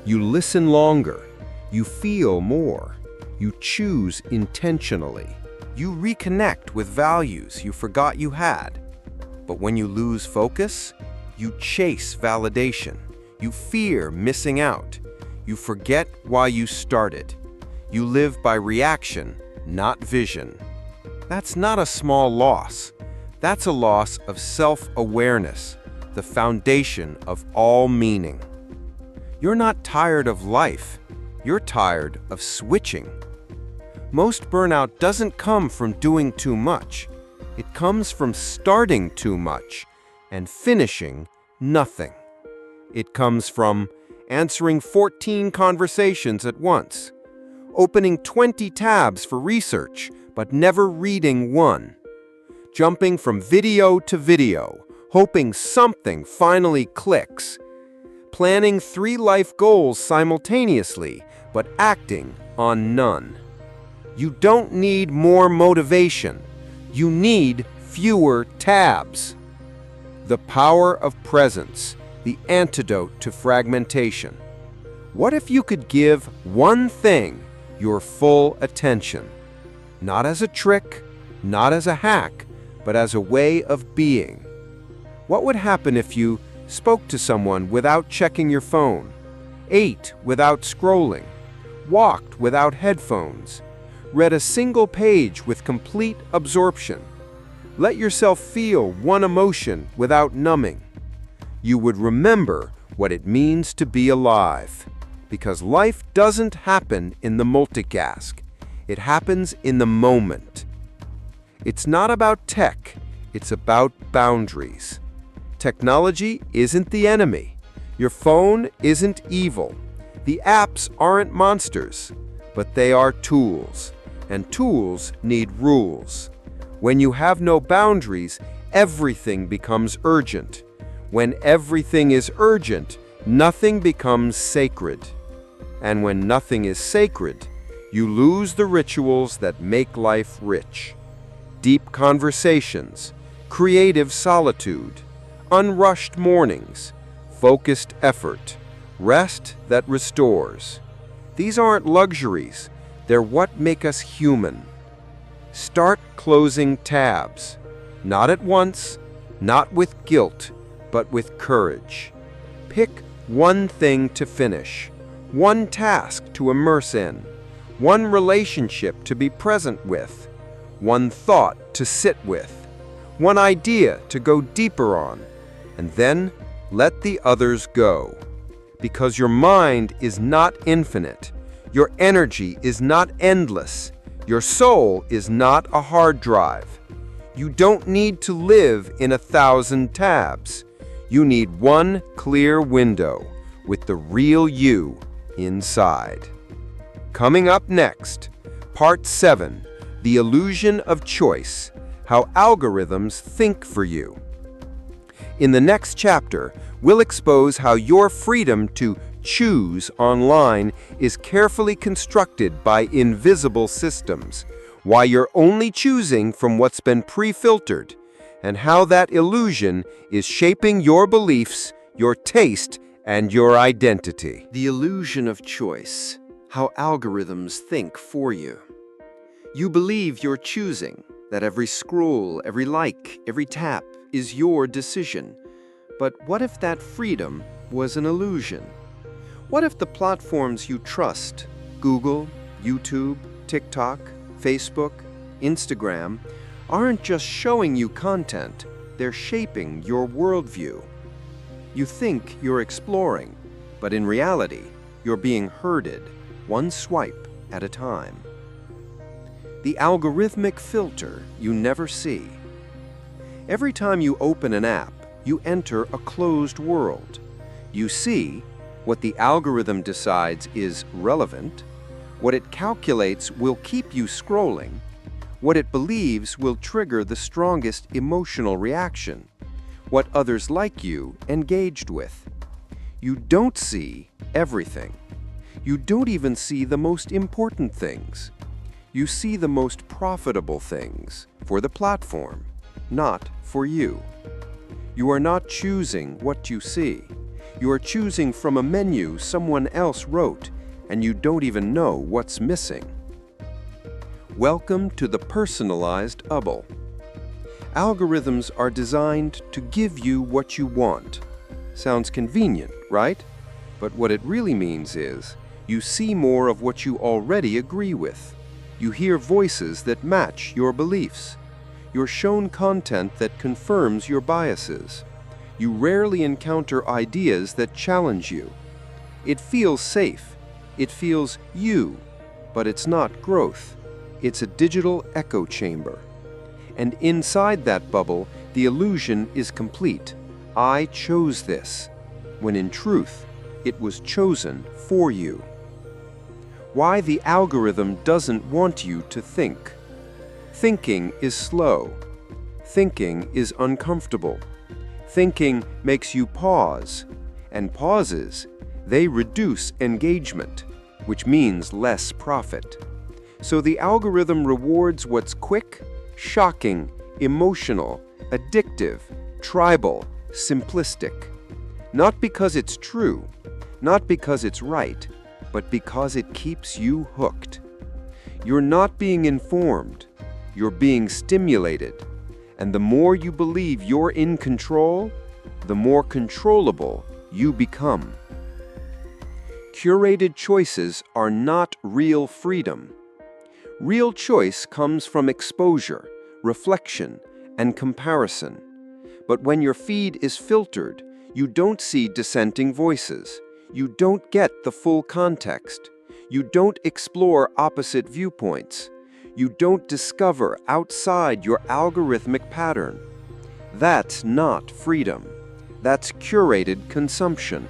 You listen longer, you feel more, you choose intentionally. You reconnect with values you forgot you had. But when you lose focus, you chase validation. You fear missing out. You forget why you started. You live by reaction, not vision. That's not a small loss. That's a loss of self-awareness, the foundation of all meaning. You're not tired of life. You're tired of switching. Most burnout doesn't come from doing too much. It comes from starting too much and finishing nothing. It comes from answering 14 conversations at once, opening 20 tabs for research but never reading one, jumping from video to video, hoping something finally clicks, planning 3 life goals simultaneously but acting on none. You don't need more motivation. You need fewer tabs. The power of presence, the antidote to fragmentation. What if you could give one thing your full attention? Not as a trick, not as a hack, but as a way of being. What would happen if you spoke to someone without checking your phone, ate without scrolling, walked without headphones, read a single page with complete absorption? Let yourself feel one emotion without numbing. You would remember what it means to be alive. Because life doesn't happen in the multicast. It happens in the moment. It's not about tech, it's about boundaries. Technology isn't the enemy. Your phone isn't evil. The apps aren't monsters, but they are tools. And tools need rules. When you have no boundaries, everything becomes urgent. When everything is urgent, nothing becomes sacred. And when nothing is sacred, you lose the rituals that make life rich. Deep conversations, creative solitude, unrushed mornings, focused effort, rest that restores. These aren't luxuries. They're what make us human. Start closing tabs, not at once, not with guilt, but with courage. Pick one thing to finish, one task to immerse in, one relationship to be present with, one thought to sit with, one idea to go deeper on, and then let the others go. Because your mind is not infinite. Your energy is not endless. Your soul is not a hard drive. You don't need to live in 1,000 tabs. You need one clear window with the real you inside. Coming up next, Part 7, The Illusion of Choice, How Algorithms Think for You. In the next chapter, we'll expose how your freedom to choose online is carefully constructed by invisible systems, why you're only choosing from what's been pre-filtered, and how that illusion is shaping your beliefs, your taste, and your identity. The illusion of choice, how algorithms think for you. You believe you're choosing, that every scroll, every like, every tap is your decision. But what if that freedom was an illusion? What if the platforms you trust, Google, YouTube, TikTok, Facebook, Instagram, aren't just showing you content, they're shaping your worldview? You think you're exploring, but in reality, you're being herded, one swipe at a time. The algorithmic filter you never see. Every time you open an app, you enter a closed world. You see what the algorithm decides is relevant, what it calculates will keep you scrolling, what it believes will trigger the strongest emotional reaction, what others like you engaged with. You don't see everything. You don't even see the most important things. You see the most profitable things for the platform, not for you. You are not choosing what you see. You are choosing from a menu someone else wrote, and you don't even know what's missing. Welcome to the personalized bubble. Algorithms are designed to give you what you want. Sounds convenient, right? But what it really means is, you see more of what you already agree with. You hear voices that match your beliefs. You're shown content that confirms your biases. You rarely encounter ideas that challenge you. It feels safe. It feels you, but it's not growth. It's a digital echo chamber. And inside that bubble, the illusion is complete. I chose this, when in truth, it was chosen for you. Why the algorithm doesn't want you to think. Thinking is slow. Thinking is uncomfortable. Thinking makes you pause, and pauses, they reduce engagement, which means less profit. So the algorithm rewards what's quick, shocking, emotional, addictive, tribal, simplistic. Not because it's true, not because it's right, but because it keeps you hooked. You're not being informed, you're being stimulated. And the more you believe you're in control, the more controllable you become. Curated choices are not real freedom. Real choice comes from exposure, reflection, and comparison. But when your feed is filtered, you don't see dissenting voices. You don't get the full context. You don't explore opposite viewpoints. You don't discover outside your algorithmic pattern. That's not freedom. That's curated consumption.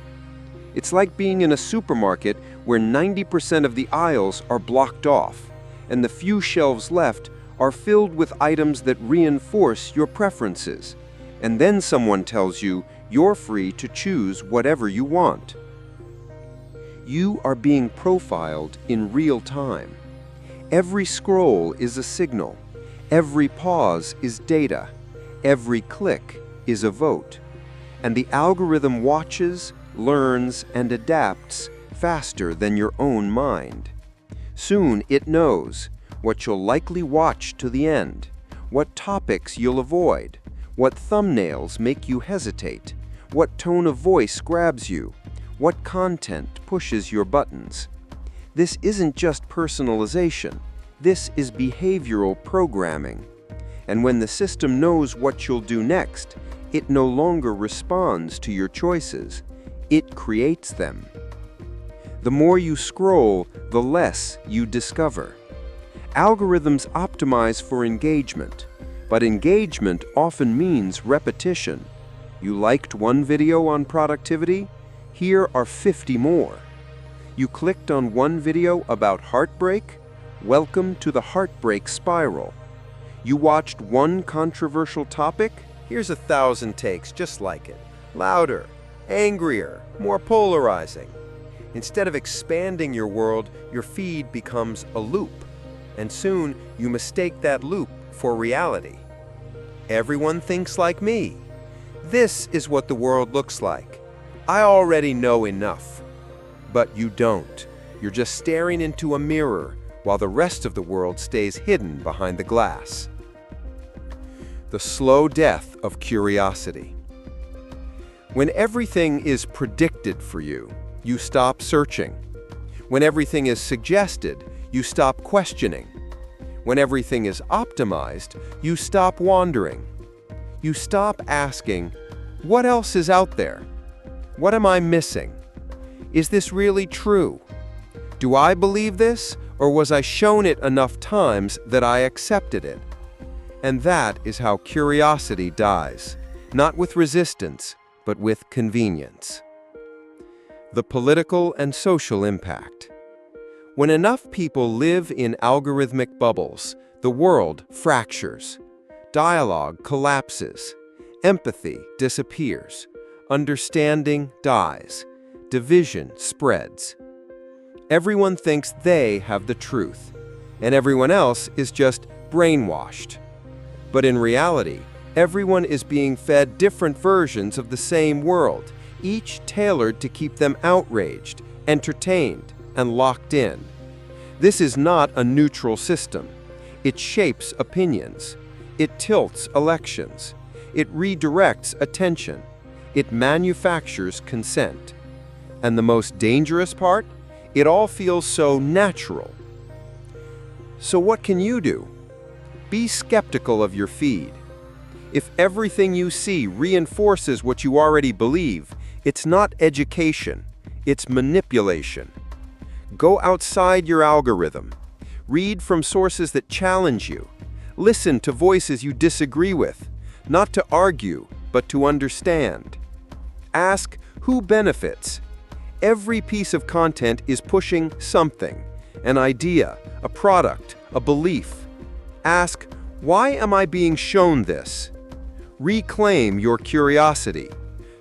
It's like being in a supermarket where 90% of the aisles are blocked off, and the few shelves left are filled with items that reinforce your preferences. And then someone tells you you're free to choose whatever you want. You are being profiled in real time. Every scroll is a signal. Every pause is data. Every click is a vote. And the algorithm watches, learns, and adapts faster than your own mind. Soon it knows what you'll likely watch to the end, what topics you'll avoid, what thumbnails make you hesitate, what tone of voice grabs you, what content pushes your buttons. This isn't just personalization. This is behavioral programming. And when the system knows what you'll do next, it no longer responds to your choices. It creates them. The more you scroll, the less you discover. Algorithms optimize for engagement, but engagement often means repetition. You liked one video on productivity? Here are 50 more. You clicked on one video about heartbreak? Welcome to the heartbreak spiral. You watched one controversial topic? Here's 1,000 takes just like it. Louder, angrier, more polarizing. Instead of expanding your world, your feed becomes a loop. And soon, you mistake that loop for reality. Everyone thinks like me. This is what the world looks like. I already know enough. But you don't. You're just staring into a mirror while the rest of the world stays hidden behind the glass. the slow death of curiosity. When everything is predicted for you, you stop searching. When everything is suggested, you stop questioning. When everything is optimized, you stop wandering. You stop asking, what else is out there? What am I missing? Is this really true? Do I believe this, or was I shown it enough times that I accepted it? And that is how curiosity dies, not with resistance, but with convenience. The political and social impact. When enough people live in algorithmic bubbles, the world fractures. Dialogue collapses. Empathy disappears. Understanding dies. Division spreads. Everyone thinks they have the truth, and everyone else is just brainwashed. But in reality, everyone is being fed different versions of the same world, each tailored to keep them outraged, entertained, and locked in. This is not a neutral system. It shapes opinions. It tilts elections. It redirects attention. It manufactures consent. And the most dangerous part? It all feels so natural. So what can you do? Be skeptical of your feed. If everything you see reinforces what you already believe, it's not education, it's manipulation. Go outside your algorithm. Read from sources that challenge you. Listen to voices you disagree with, not to argue, but to understand. Ask who benefits. Every piece of content is pushing something, an idea, a product, a belief. Ask, why am I being shown this? Reclaim your curiosity.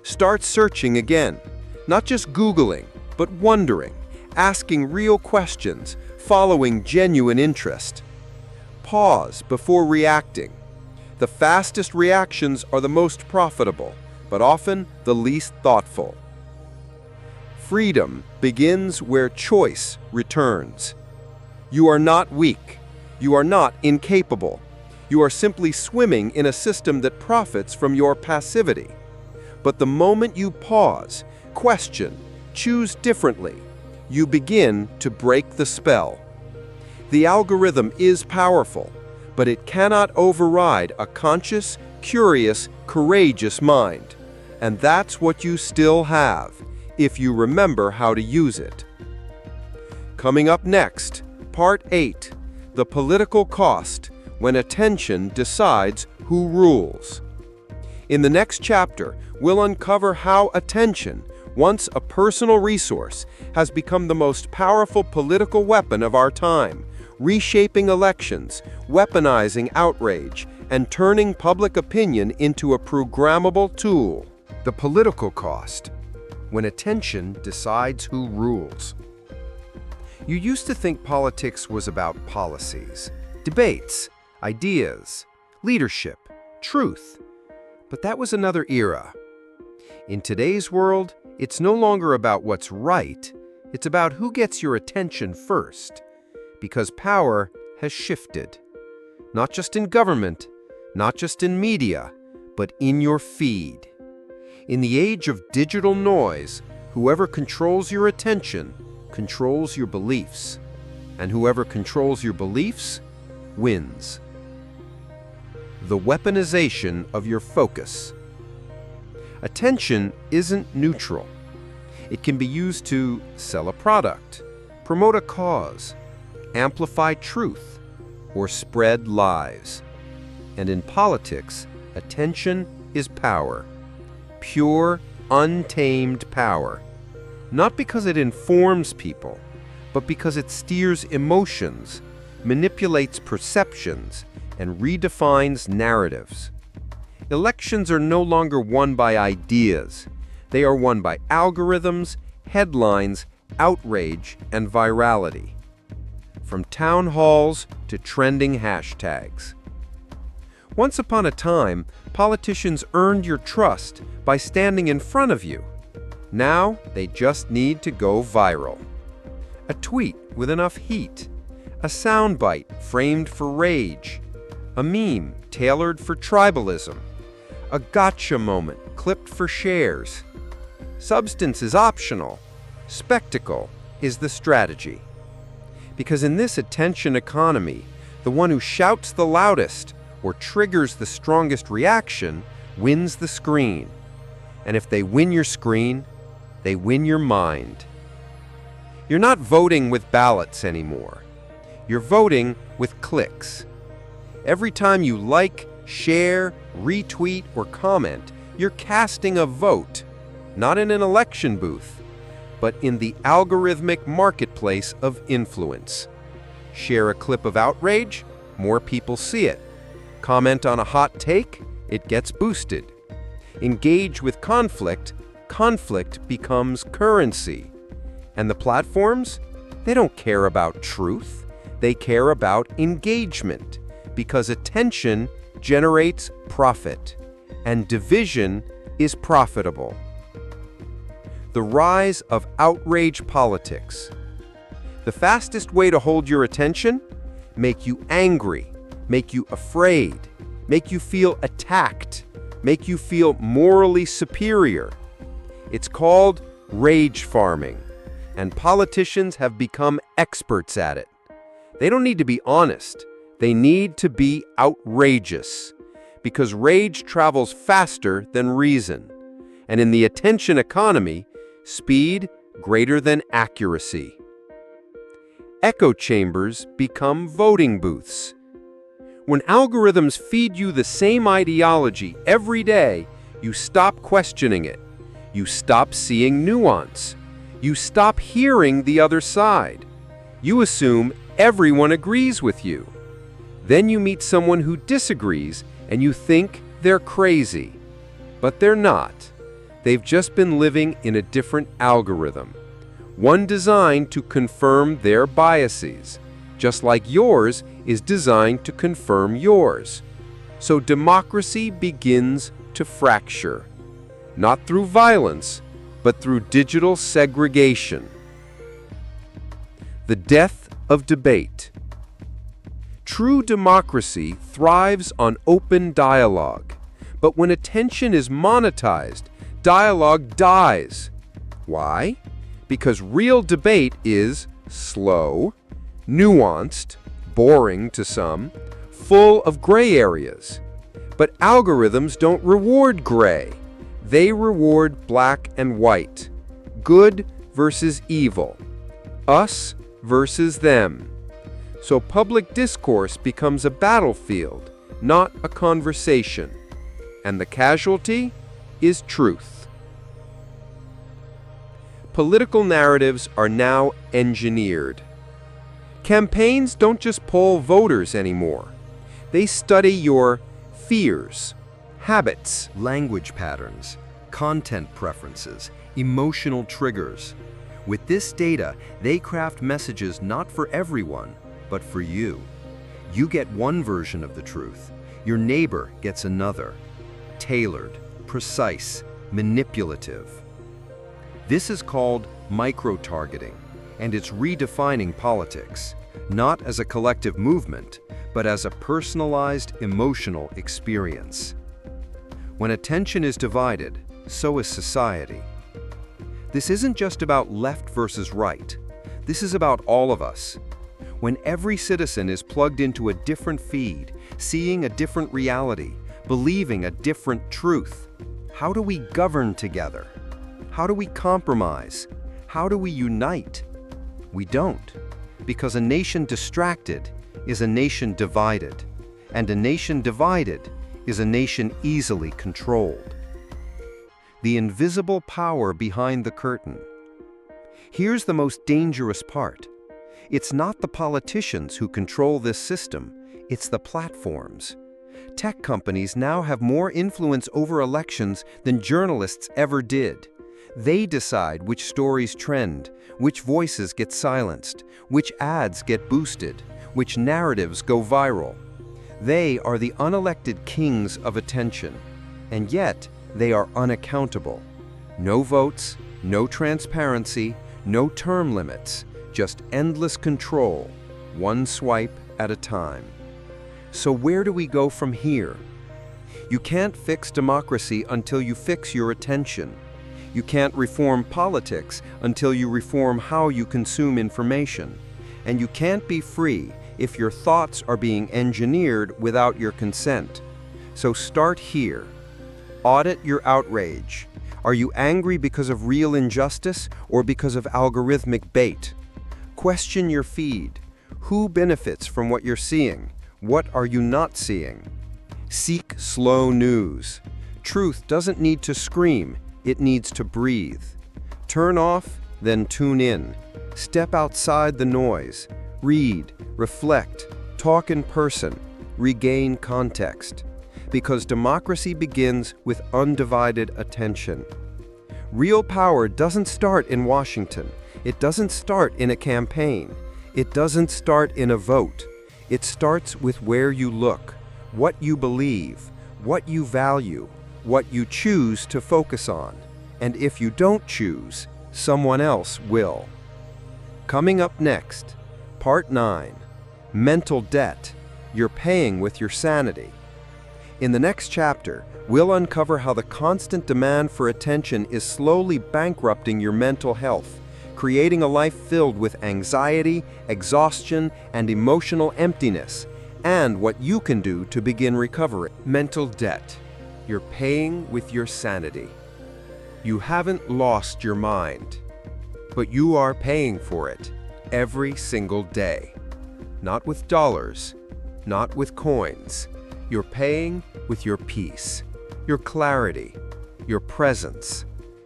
Start searching again, not just Googling, but wondering, asking real questions, following genuine interest. Pause before reacting. The fastest reactions are the most profitable, but often the least thoughtful. Freedom begins where choice returns. You are not weak. You are not incapable. You are simply swimming in a system that profits from your passivity. But the moment you pause, question, choose differently, you begin to break the spell. The algorithm is powerful, but it cannot override a conscious, curious, courageous mind. And that's what you still have, if you remember how to use it. Coming up next, Part 8, the political cost when attention decides who rules. In the next chapter, we'll uncover how attention, once a personal resource, has become the most powerful political weapon of our time, reshaping elections, weaponizing outrage, and turning public opinion into a programmable tool. The political cost, when attention decides who rules. You used to think politics was about policies, debates, ideas, leadership, truth. But that was another era. In today's world, it's no longer about what's right, it's about who gets your attention first. Because power has shifted. Not just in government, not just in media, but in your feed. In the age of digital noise, whoever controls your attention controls your beliefs. And whoever controls your beliefs wins. The weaponization of your focus. Attention isn't neutral. It can be used to sell a product, promote a cause, amplify truth, or spread lies. And in politics, attention is power. Pure, untamed power. Not because it informs people, but because it steers emotions, manipulates perceptions, and redefines narratives. Elections are no longer won by ideas. They are won by algorithms, headlines, outrage, and virality. From town halls to trending hashtags. Once upon a time, politicians earned your trust by standing in front of you. Now, they just need to go viral. A tweet with enough heat, a soundbite framed for rage, a meme tailored for tribalism, a gotcha moment clipped for shares. Substance is optional. Spectacle is the strategy. Because in this attention economy, the one who shouts the loudest or triggers the strongest reaction wins the screen. And if they win your screen, they win your mind. You're not voting with ballots anymore. You're voting with clicks. Every time you like, share, retweet, or comment, you're casting a vote, not in an election booth, but in the algorithmic marketplace of influence. Share a clip of outrage, more people see it. Comment on a hot take, it gets boosted. Engage with conflict, conflict becomes currency. And the platforms, they don't care about truth. They care about engagement, because attention generates profit, and division is profitable. The rise of outrage politics. The fastest way to hold your attention? Make you angry, make you afraid, make you feel attacked, make you feel morally superior. It's called rage farming, and politicians have become experts at it. They don't need to be honest. They need to be outrageous, because rage travels faster than reason. And in the attention economy, speed greater than accuracy. Echo chambers become voting booths. When algorithms feed you the same ideology every day, you stop questioning it. You stop seeing nuance. You stop hearing the other side. You assume everyone agrees with you. Then you meet someone who disagrees and you think they're crazy. But they're not. They've just been living in a different algorithm, one designed to confirm their biases, just like yours is designed to confirm yours. So democracy begins to fracture, not through violence, but through digital segregation. The death of debate. True democracy thrives on open dialogue, but when attention is monetized, dialogue dies. Why? Because real debate is slow, nuanced, boring to some, full of gray areas. But algorithms don't reward gray. They reward black and white, good versus evil, us versus them. So public discourse becomes a battlefield, not a conversation. And the casualty is truth. Political narratives are now engineered. Campaigns don't just poll voters anymore. They study your fears, habits, Language patterns, content preferences, emotional triggers. With this data, they craft messages not for everyone, but for you. You get one version of the truth. Your neighbor gets another. Tailored, precise, manipulative. This is called micro-targeting, and it's redefining politics, not as a collective movement, but as a personalized emotional experience. When attention is divided, so is society. This isn't just about left versus right. This is about all of us. When every citizen is plugged into a different feed, seeing a different reality, believing a different truth, how do we govern together? How do we compromise? How do we unite? We don't, because a nation distracted is a nation divided, and a nation divided is a nation easily controlled. The invisible power behind the curtain. Here's the most dangerous part. It's not the politicians who control this system, it's the platforms. Tech companies now have more influence over elections than journalists ever did. They decide which stories trend, which voices get silenced, which ads get boosted, which narratives go viral. They are the unelected kings of attention, and yet they are unaccountable. No votes, no transparency, no term limits, just endless control, one swipe at a time. So where do we go from here? You can't fix democracy until you fix your attention. You can't reform politics until you reform how you consume information. And you can't be free if your thoughts are being engineered without your consent. So start here. Audit your outrage. Are you angry because of real injustice or because of algorithmic bait? Question your feed. Who benefits from what you're seeing? What are you not seeing? Seek slow news. Truth doesn't need to scream, it needs to breathe. Turn off, then tune in. Step outside the noise. Read, reflect, talk in person, regain context. Because democracy begins with undivided attention. Real power doesn't start in Washington. It doesn't start in a campaign. It doesn't start in a vote. It starts with where you look, what you believe, what you value, what you choose to focus on. And if you don't choose, someone else will. Coming up next, Part 9, Mental Debt. You're paying with your sanity. In the next chapter, we'll uncover how the constant demand for attention is slowly bankrupting your mental health, creating a life filled with anxiety, exhaustion, and emotional emptiness, and what you can do to begin recovery. Mental debt. You're paying with your sanity. You haven't lost your mind, but you are paying for it every single day. Not with dollars, not with coins. You're paying with your peace, your clarity, your presence,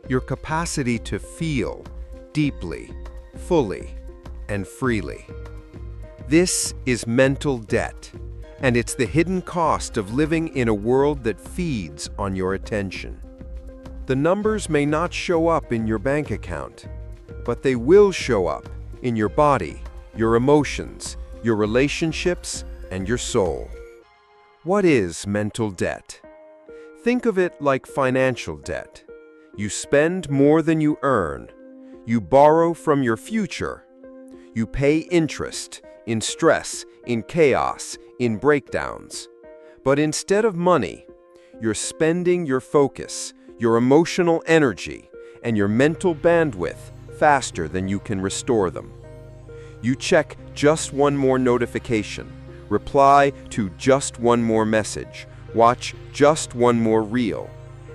your capacity to feel deeply, fully, and freely. This is mental debt, and it's the hidden cost of living in a world that feeds on your attention. The numbers may not show up in your bank account, but they will show up in your body, your emotions, your relationships, and your soul. What is mental debt? Think of it like financial debt. You spend more than you earn. You borrow from your future. You pay interest in stress, in chaos, in breakdowns. But instead of money, you're spending your focus, your emotional energy, and your mental bandwidth faster than you can restore them. You check just one more notification, reply to just one more message, watch just one more reel,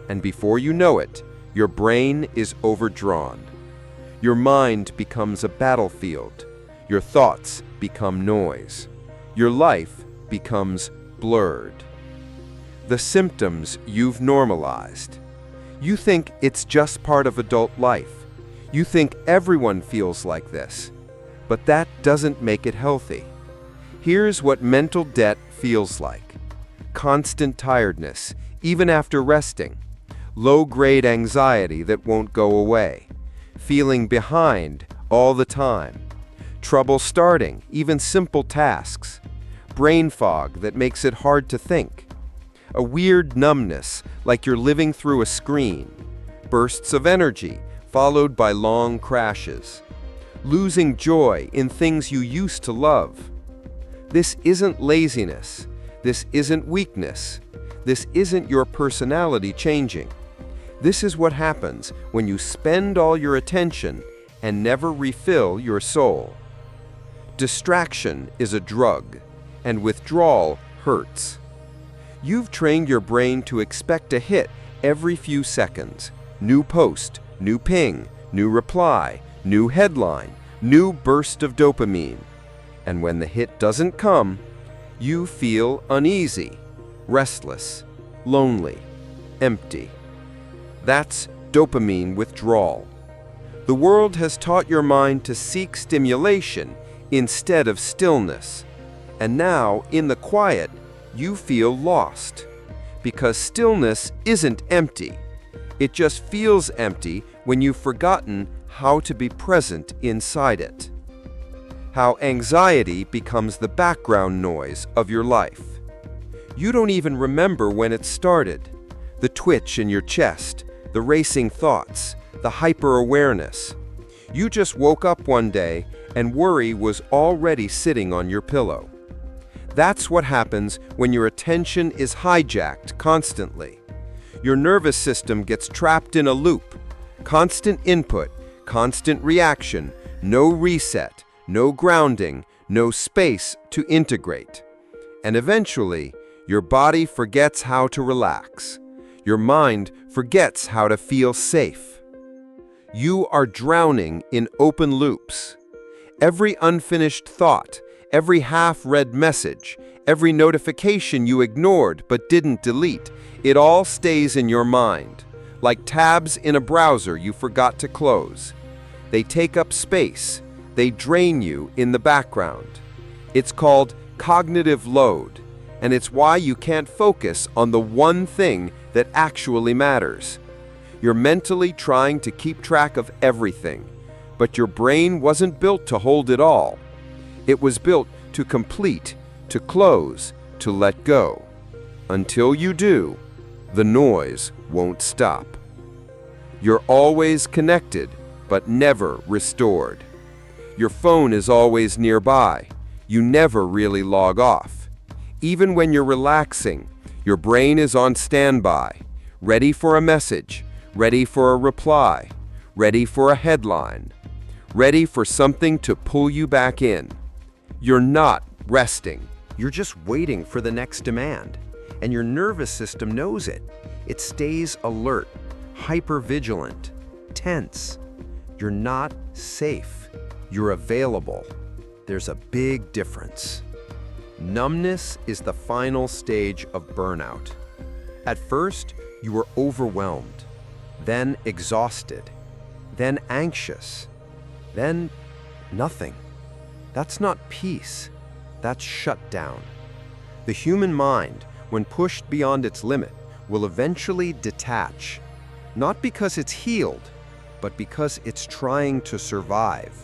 and before you know it, your brain is overdrawn. Your mind becomes a battlefield. Your thoughts become noise. Your life becomes blurred. The symptoms you've normalized. You think it's just part of adult life. You think everyone feels like this, but that doesn't make it healthy. Here's what mental debt feels like. Constant tiredness, even after resting. Low-grade anxiety that won't go away. Feeling behind all the time. Trouble starting even simple tasks. Brain fog that makes it hard to think. A weird numbness like you're living through a screen. Bursts of energy followed by long crashes. Losing joy in things you used to love. This isn't laziness. This isn't weakness. This isn't your personality changing. This is what happens when you spend all your attention and never refill your soul. Distraction is a drug, and withdrawal hurts. You've trained your brain to expect a hit every few seconds. New post, new ping, new reply, new headline, new burst of dopamine. And when the hit doesn't come, you feel uneasy, restless, lonely, empty. That's dopamine withdrawal. The world has taught your mind to seek stimulation instead of stillness. And now, in the quiet, you feel lost. Because stillness isn't empty. It just feels empty when you've forgotten how to be present inside it. How anxiety becomes the background noise of your life. You don't even remember when it started. The twitch in your chest, the racing thoughts, the hyper-awareness. You just woke up one day and worry was already sitting on your pillow. That's what happens when your attention is hijacked constantly. Your nervous system gets trapped in a loop. Constant input, constant reaction, no reset, no grounding, no space to integrate. And eventually, your body forgets how to relax. Your mind forgets how to feel safe. You are drowning in open loops. Every unfinished thought, every half-read message, every notification you ignored but didn't delete, it all stays in your mind, like tabs in a browser you forgot to close. They take up space. They drain you in the background. It's called cognitive load, and it's why you can't focus on the one thing that actually matters. You're mentally trying to keep track of everything, but your brain wasn't built to hold it all. It was built to complete, to close, to let go. Until you do, the noise won't stop. You're always connected, but never restored. Your phone is always nearby. You never really log off. Even when you're relaxing, your brain is on standby, ready for a message, ready for a reply, ready for a headline, ready for something to pull you back in. You're not resting. You're just waiting for the next demand, and your nervous system knows it. It stays alert, hypervigilant, tense. You're not safe. You're available. There's a big difference. Numbness is the final stage of burnout. At first, you were overwhelmed, then exhausted, then anxious, then nothing. That's not peace. That's shutdown. The human mind, when pushed beyond its limit, will eventually detach, not because it's healed, but because it's trying to survive.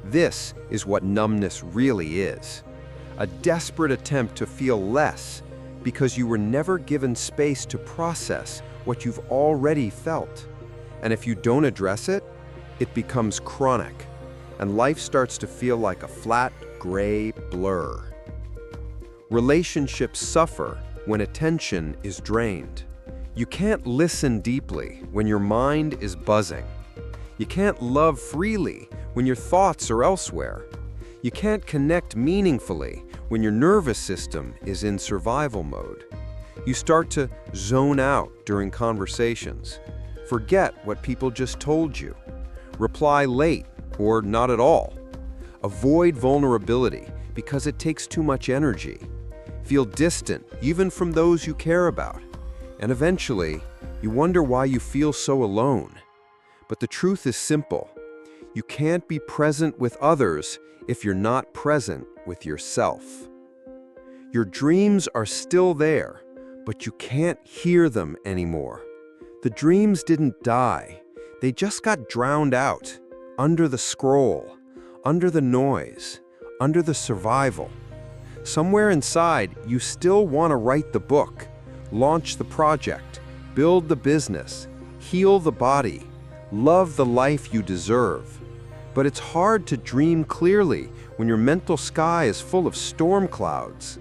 This is what numbness really is. A desperate attempt to feel less because you were never given space to process what you've already felt. And if you don't address it, it becomes chronic, and life starts to feel like a flat, gray blur. Relationships suffer when attention is drained. You can't listen deeply when your mind is buzzing. You can't love freely when your thoughts are elsewhere. You can't connect meaningfully when your nervous system is in survival mode. You start to zone out during conversations, forget what people just told you, reply late or not at all, avoid vulnerability because it takes too much energy, feel distant even from those you care about, and eventually you wonder why you feel so alone. But the truth is simple. You can't be present with others if you're not present with yourself. Your dreams are still there, but you can't hear them anymore. The dreams didn't die. They just got drowned out, under the scroll, under the noise, under the survival. Somewhere inside, you still want to write the book, launch the project, build the business, heal the body, love the life you deserve. But it's hard to dream clearly when your mental sky is full of storm clouds.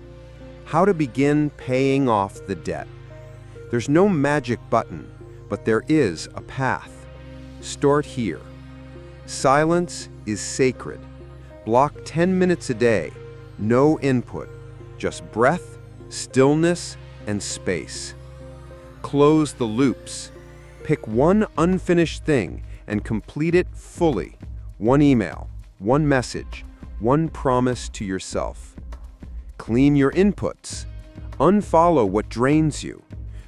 How to begin paying off the debt. There's no magic button, but there is a path. Start here. Silence is sacred. Block 10 minutes a day. No input, just breath, stillness, and space. Close the loops. Pick one unfinished thing and complete it fully. One email, one message, one promise to yourself. Clean your inputs. Unfollow what drains you.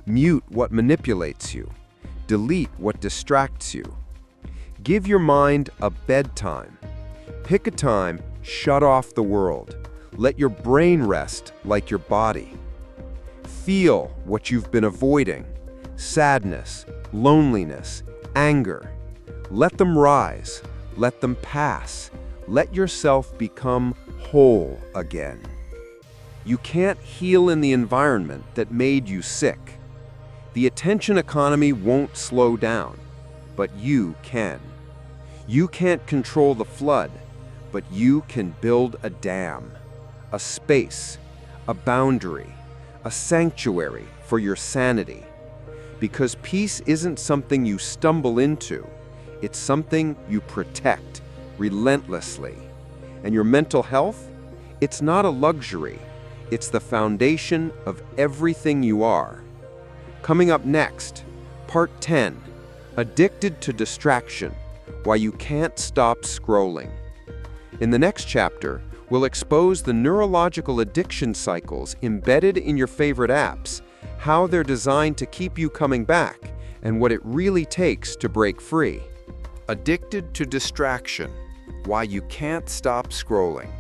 Mute what manipulates you. Delete what distracts you. Give your mind a bedtime. Pick a time, shut off the world. Let your brain rest like your body. Feel what you've been avoiding. Sadness, loneliness, anger. Let them rise. Let them pass. Let yourself become whole again. You can't heal in the environment that made you sick. The attention economy won't slow down, but you can. You can't control the flood, but you can build a dam, a space, a boundary, a sanctuary for your sanity. Because peace isn't something you stumble into, it's something you protect relentlessly. And your mental health? It's not a luxury. It's the foundation of everything you are. Coming up next, Part 10, Addicted to Distraction, Why You Can't Stop Scrolling. In the next chapter, we'll expose the neurological addiction cycles embedded in your favorite apps, how they're designed to keep you coming back, and what it really takes to break free. Addicted to Distraction, Why You Can't Stop Scrolling.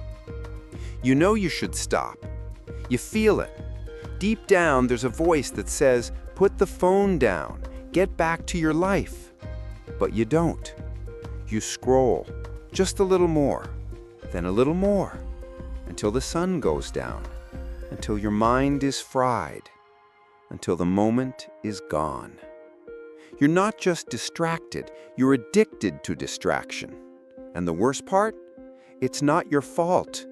You know you should stop. You feel it. Deep down, there's a voice that says, put the phone down, get back to your life. But you don't. You scroll, just a little more, then a little more, until the sun goes down, until your mind is fried, until the moment is gone. You're not just distracted, you're addicted to distraction. And the worst part? It's not your fault.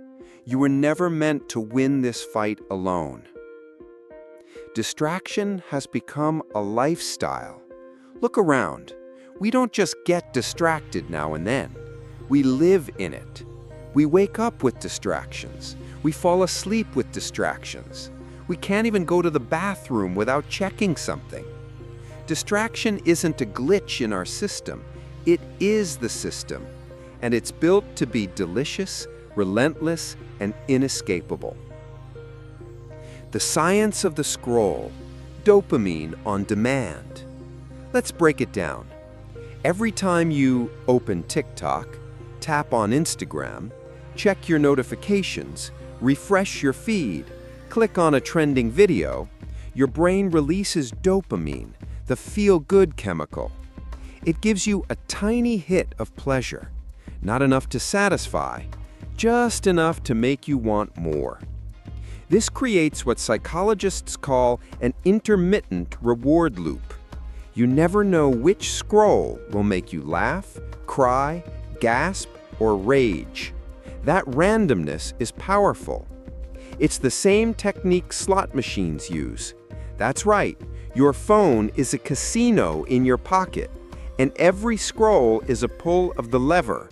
You were never meant to win this fight alone. Distraction has become a lifestyle. Look around. We don't just get distracted now and then. We live in it. We wake up with distractions. We fall asleep with distractions. We can't even go to the bathroom without checking something. Distraction isn't a glitch in our system. It is the system. And it's built to be delicious, relentless, and inescapable. The science of the scroll, dopamine on demand. Let's break it down. Every time you open TikTok, tap on Instagram, check your notifications, refresh your feed, click on a trending video, your brain releases dopamine, the feel-good chemical. It gives you a tiny hit of pleasure, not enough to satisfy, just enough to make you want more. This creates what psychologists call an intermittent reward loop. You never know which scroll will make you laugh, cry, gasp, or rage. That randomness is powerful. It's the same technique slot machines use. That's right, your phone is a casino in your pocket, and every scroll is a pull of the lever.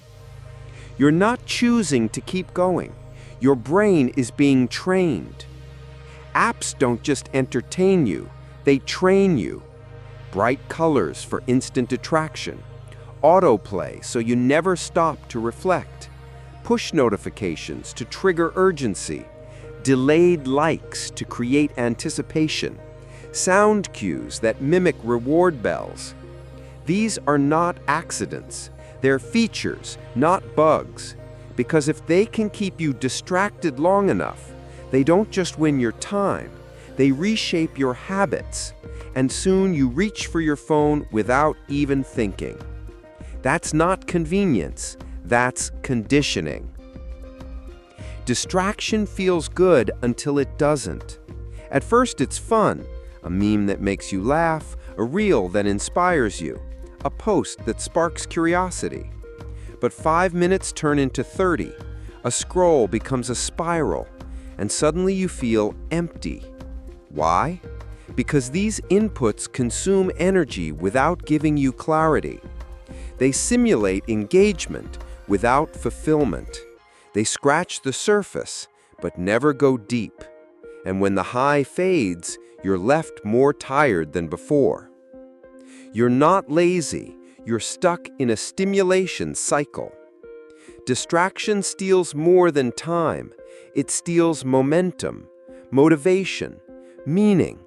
You're not choosing to keep going. Your brain is being trained. Apps don't just entertain you, they train you. Bright colors for instant attraction. Autoplay so you never stop to reflect. Push notifications to trigger urgency. Delayed likes to create anticipation. Sound cues that mimic reward bells. These are not accidents. They're features, not bugs. Because if they can keep you distracted long enough, they don't just win your time, they reshape your habits. And soon you reach for your phone without even thinking. That's not convenience, that's conditioning. Distraction feels good until it doesn't. At first it's fun, a meme that makes you laugh, a reel that inspires you, a post that sparks curiosity. But 5 minutes turn into 30, a scroll becomes a spiral, and suddenly you feel empty. Why? Because these inputs consume energy without giving you clarity. They simulate engagement without fulfillment. They scratch the surface, but never go deep. And when the high fades, you're left more tired than before. You're not lazy, you're stuck in a stimulation cycle. Distraction steals more than time. It steals momentum, motivation, meaning.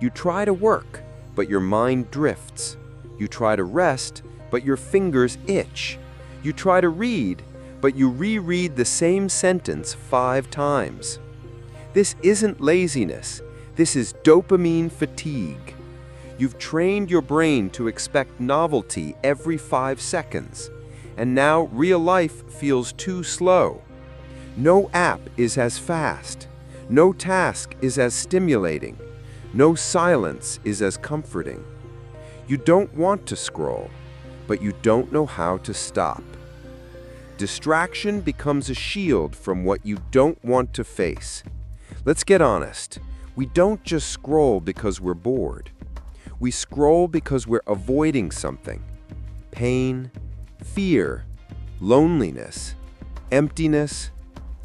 You try to work, but your mind drifts. You try to rest, but your fingers itch. You try to read, but you reread the same sentence 5 times. This isn't laziness. This is dopamine fatigue. You've trained your brain to expect novelty every 5 seconds, and now real life feels too slow. No app is as fast. No task is as stimulating. No silence is as comforting. You don't want to scroll, but you don't know how to stop. Distraction becomes a shield from what you don't want to face. Let's get honest. We don't just scroll because we're bored. We scroll because we're avoiding something. Pain, fear, loneliness, emptiness,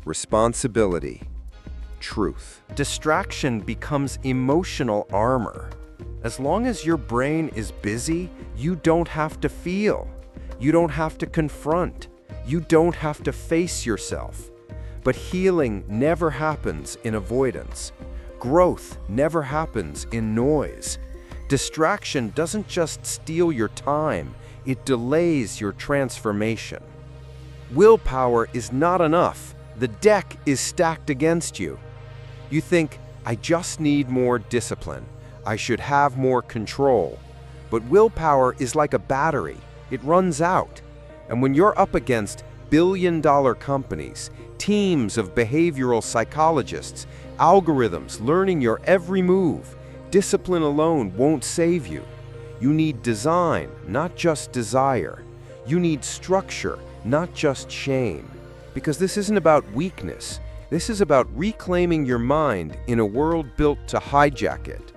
responsibility, truth. Distraction becomes emotional armor. As long as your brain is busy, you don't have to feel. You don't have to confront. You don't have to face yourself. But healing never happens in avoidance. Growth never happens in noise. Distraction doesn't just steal your time, it delays your transformation. Willpower is not enough. The deck is stacked against you. You think, I just need more discipline. I should have more control. But willpower is like a battery. It runs out. And when you're up against billion-dollar companies, teams of behavioral psychologists, algorithms learning your every move, discipline alone won't save you. You need design, not just desire. You need structure, not just shame. Because this isn't about weakness. This is about reclaiming your mind in a world built to hijack it.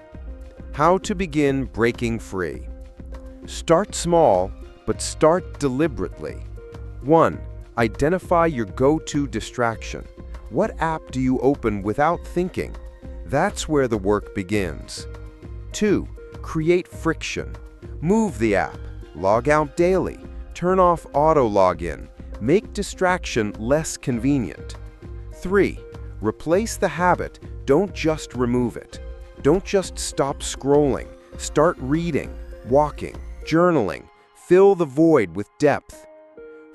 How to begin breaking free. Start small, but start deliberately. 1. Identify your go-to distraction. What app do you open without thinking? That's where the work begins. 2. Create friction. Move the app. Log out daily. Turn off auto login. Make distraction less convenient. 3. Replace the habit. Don't just remove it. Don't just stop scrolling. Start reading, walking, journaling. Fill the void with depth.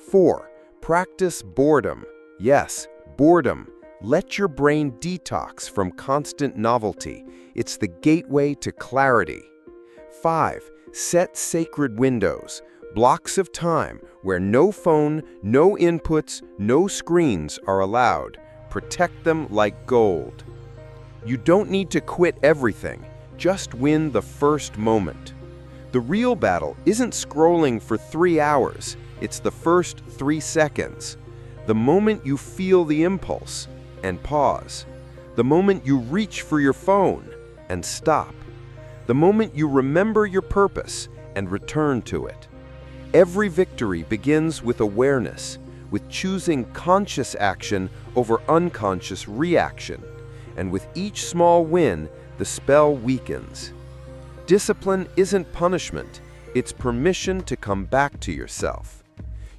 4. Practice boredom. Yes, boredom. Let your brain detox from constant novelty. It's the gateway to clarity. 5. Set sacred windows, blocks of time where no phone, no inputs, no screens are allowed. Protect them like gold. You don't need to quit everything, just win the first moment. The real battle isn't scrolling for 3 hours, it's the first 3 seconds. The moment you feel the impulse and pause. The moment you reach for your phone and stop. The moment you remember your purpose and return to it. Every victory begins with awareness, with choosing conscious action over unconscious reaction. And with each small win, the spell weakens. Discipline isn't punishment, it's permission to come back to yourself.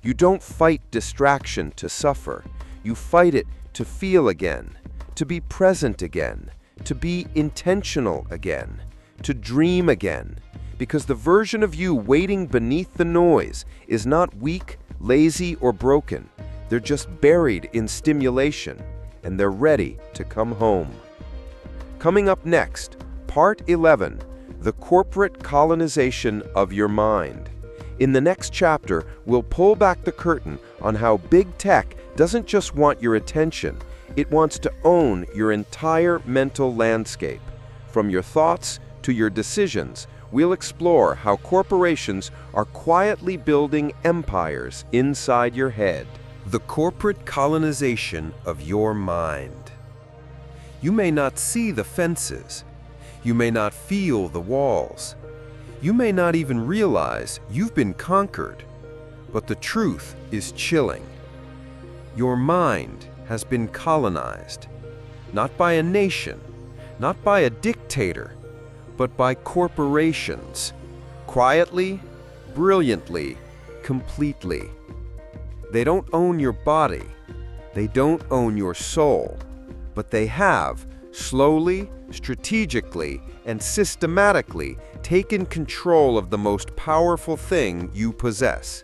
You don't fight distraction to suffer, you fight it to feel again, to be present again, to be intentional again, to dream again. Because the version of you waiting beneath the noise is not weak, lazy, or broken. They're just buried in stimulation, and they're ready to come home. Coming up next, Part 11, The Corporate Colonization of Your Mind. In the next chapter, we'll pull back the curtain on how big tech doesn't just want your attention, it wants to own your entire mental landscape. From your thoughts to your decisions, we'll explore how corporations are quietly building empires inside your head. The corporate colonization of your mind. You may not see the fences. You may not feel the walls. You may not even realize you've been conquered. But the truth is chilling. Your mind has been colonized, not by a nation, not by a dictator, but by corporations, quietly, brilliantly, completely. They don't own your body, they don't own your soul, but they have, slowly, strategically, and systematically taken control of the most powerful thing you possess: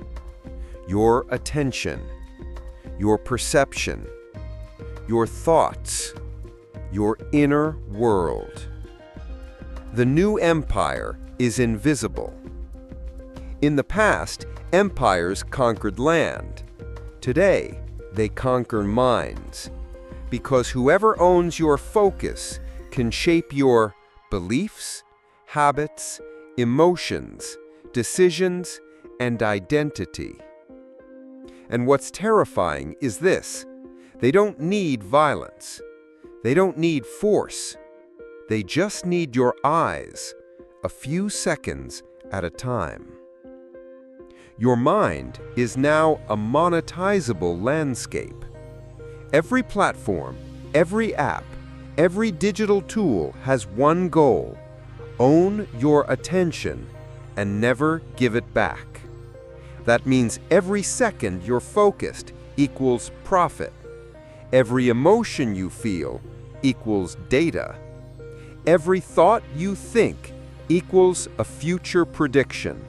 your attention, your perception, your thoughts, your inner world. The new empire is invisible. In the past, empires conquered land. Today, they conquer minds. Because whoever owns your focus can shape your beliefs, habits, emotions, decisions, and identity. And what's terrifying is this: they don't need violence. They don't need force. They just need your eyes, a few seconds at a time. Your mind is now a monetizable landscape. Every platform, every app, every digital tool has one goal: own your attention and never give it back. That means every second you're focused equals profit. Every emotion you feel equals data. Every thought you think equals a future prediction.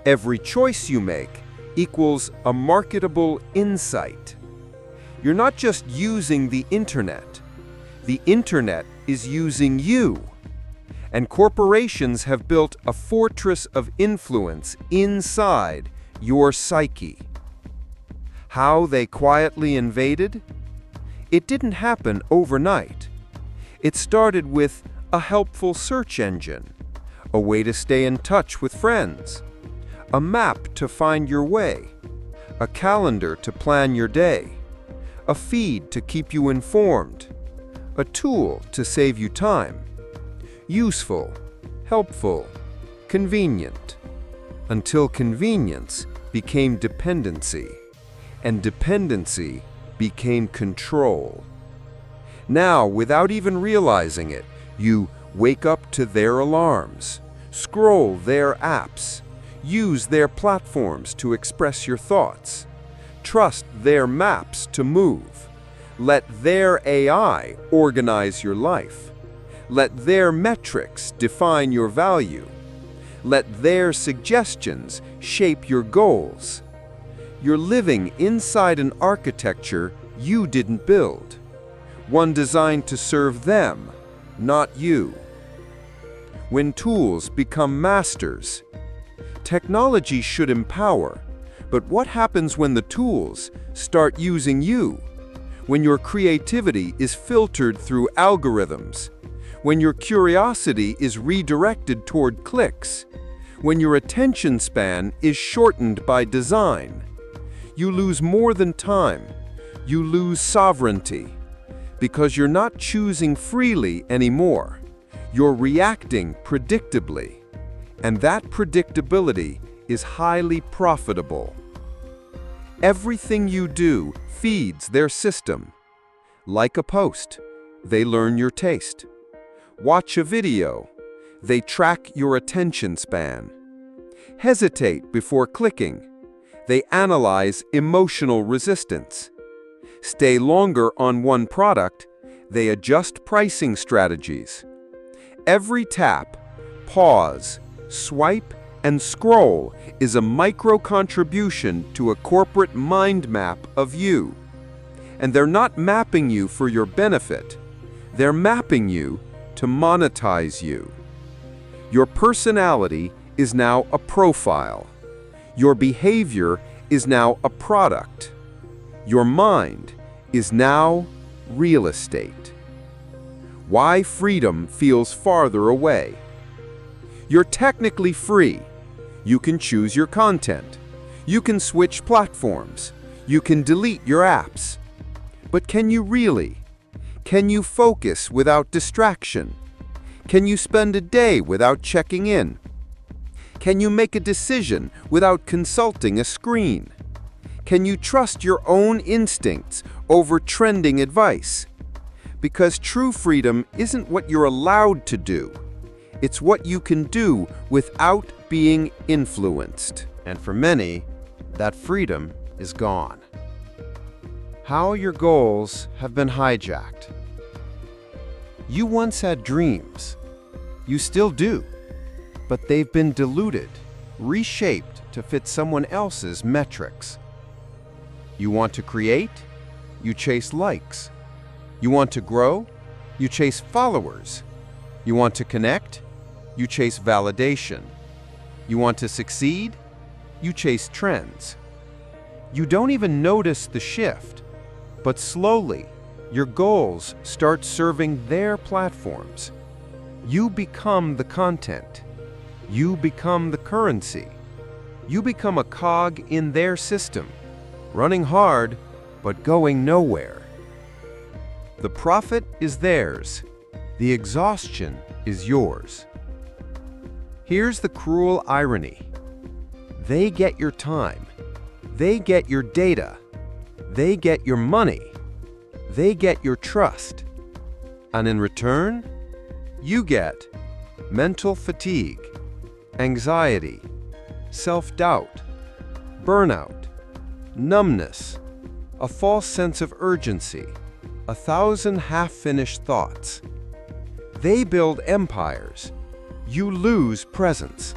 Every choice you make equals a marketable insight. You're not just using the internet. The internet is using you. And corporations have built a fortress of influence inside your psyche. How they quietly invaded? It didn't happen overnight. It started with a helpful search engine, a way to stay in touch with friends, a map to find your way, a calendar to plan your day, a feed to keep you informed, a tool to save you time. Useful, helpful, convenient, until convenience became dependency, and dependency became control. Now, without even realizing it, you wake up to their alarms, scroll their apps, use their platforms to express your thoughts, trust their maps to move, let their AI organize your life. Let their metrics define your value. Let their suggestions shape your goals. You're living inside an architecture you didn't build, one designed to serve them, not you. When tools become masters, technology should empower, but what happens when the tools start using you? When your creativity is filtered through algorithms, when your curiosity is redirected toward clicks, when your attention span is shortened by design, you lose more than time, you lose sovereignty, because you're not choosing freely anymore. You're reacting predictably, and that predictability is highly profitable. Everything you do feeds their system. Like a post, they learn your taste. Watch a video, they track your attention span. Hesitate before clicking, they analyze emotional resistance. Stay longer on one product, they adjust pricing strategies. Every tap, pause, swipe, and scroll is a micro-contribution to a corporate mind map of you. And they're not mapping you for your benefit. They're mapping you to monetize you. Your personality is now a profile. Your behavior is now a product. Your mind is now real estate. Why freedom feels farther away. You're technically free. You can choose your content. You can switch platforms. You can delete your apps. But can you really? Can you focus without distraction? Can you spend a day without checking in? Can you make a decision without consulting a screen? Can you trust your own instincts over trending advice? Because true freedom isn't what you're allowed to do. It's what you can do without being influenced. And for many, that freedom is gone. How your goals have been hijacked. You once had dreams. You still do. But they've been diluted, reshaped to fit someone else's metrics. You want to create? You chase likes. You want to grow? You chase followers. You want to connect? You chase validation. You want to succeed? You chase trends. You don't even notice the shift, but slowly, your goals start serving their platforms. You become the content. You become the currency. You become a cog in their system, running hard, but going nowhere. The profit is theirs. The exhaustion is yours. Here's the cruel irony. They get your time. They get your data. They get your money. They get your trust. And in return, you get mental fatigue, anxiety, self-doubt, burnout, numbness, a false sense of urgency, 1,000 half-finished thoughts. They build empires. You lose presence,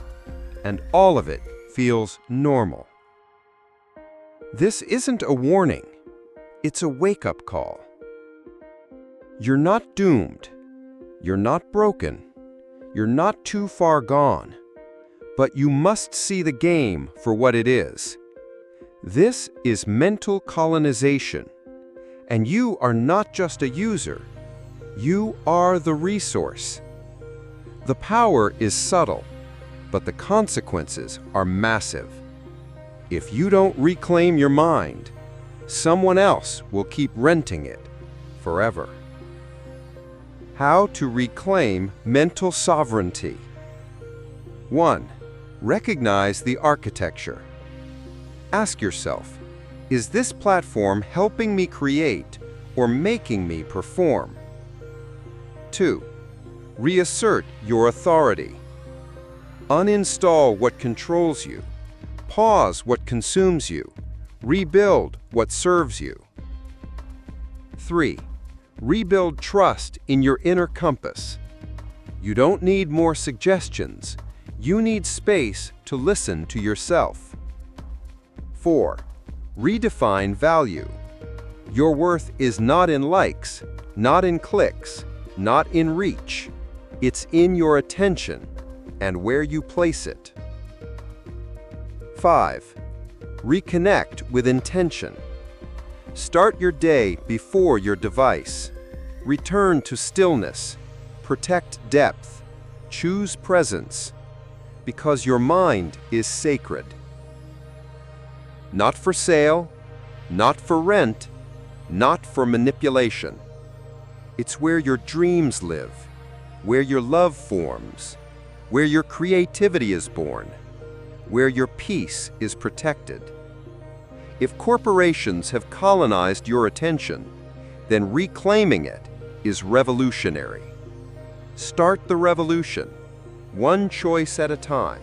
and all of it feels normal. This isn't a warning. It's a wake-up call. You're not doomed. You're not broken. You're not too far gone. But you must see the game for what it is. This is mental colonization. And you are not just a user. You are the resource. The power is subtle, but the consequences are massive. If you don't reclaim your mind, someone else will keep renting it forever. How to reclaim mental sovereignty. 1. Recognize the architecture. Ask yourself, is this platform helping me create or making me perform? 2. Reassert your authority. Uninstall what controls you. Pause what consumes you. Rebuild what serves you. 3. Rebuild trust in your inner compass. You don't need more suggestions. You need space to listen to yourself. 4. Redefine value. Your worth is not in likes, not in clicks, not in reach. It's in your attention and where you place it. 5. Reconnect with intention. Start your day before your device. Return to stillness. Protect depth. Choose presence. Because your mind is sacred. Not for sale, not for rent, not for manipulation. It's where your dreams live, where your love forms, where your creativity is born, where your peace is protected. If corporations have colonized your attention, then reclaiming it is revolutionary. Start the revolution, one choice at a time,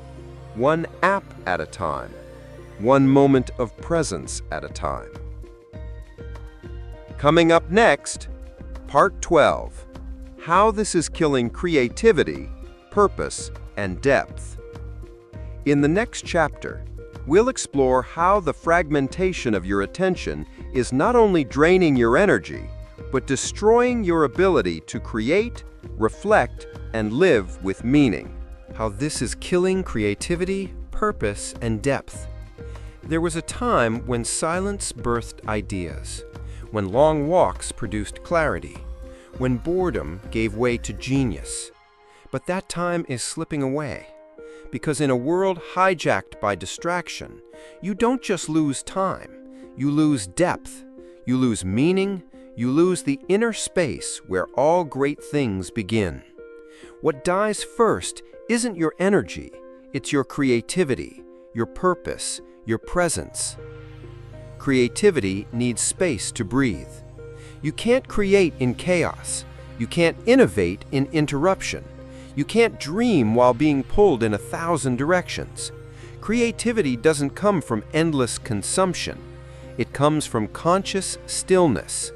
one app at a time, one moment of presence at a time. Coming up next, Part 12, How This is Killing Creativity, Purpose, and Depth. In the next chapter, we'll explore how the fragmentation of your attention is not only draining your energy, but destroying your ability to create, reflect, and live with meaning. How this is killing creativity, purpose, and depth. There was a time when silence birthed ideas, when long walks produced clarity, when boredom gave way to genius. But that time is slipping away. Because in a world hijacked by distraction, you don't just lose time, you lose depth, you lose meaning, you lose the inner space where all great things begin. What dies first isn't your energy, it's your creativity, your purpose, your presence. Creativity needs space to breathe. You can't create in chaos. You can't innovate in interruption. You can't dream while being pulled in 1,000 directions. Creativity doesn't come from endless consumption. It comes from conscious stillness.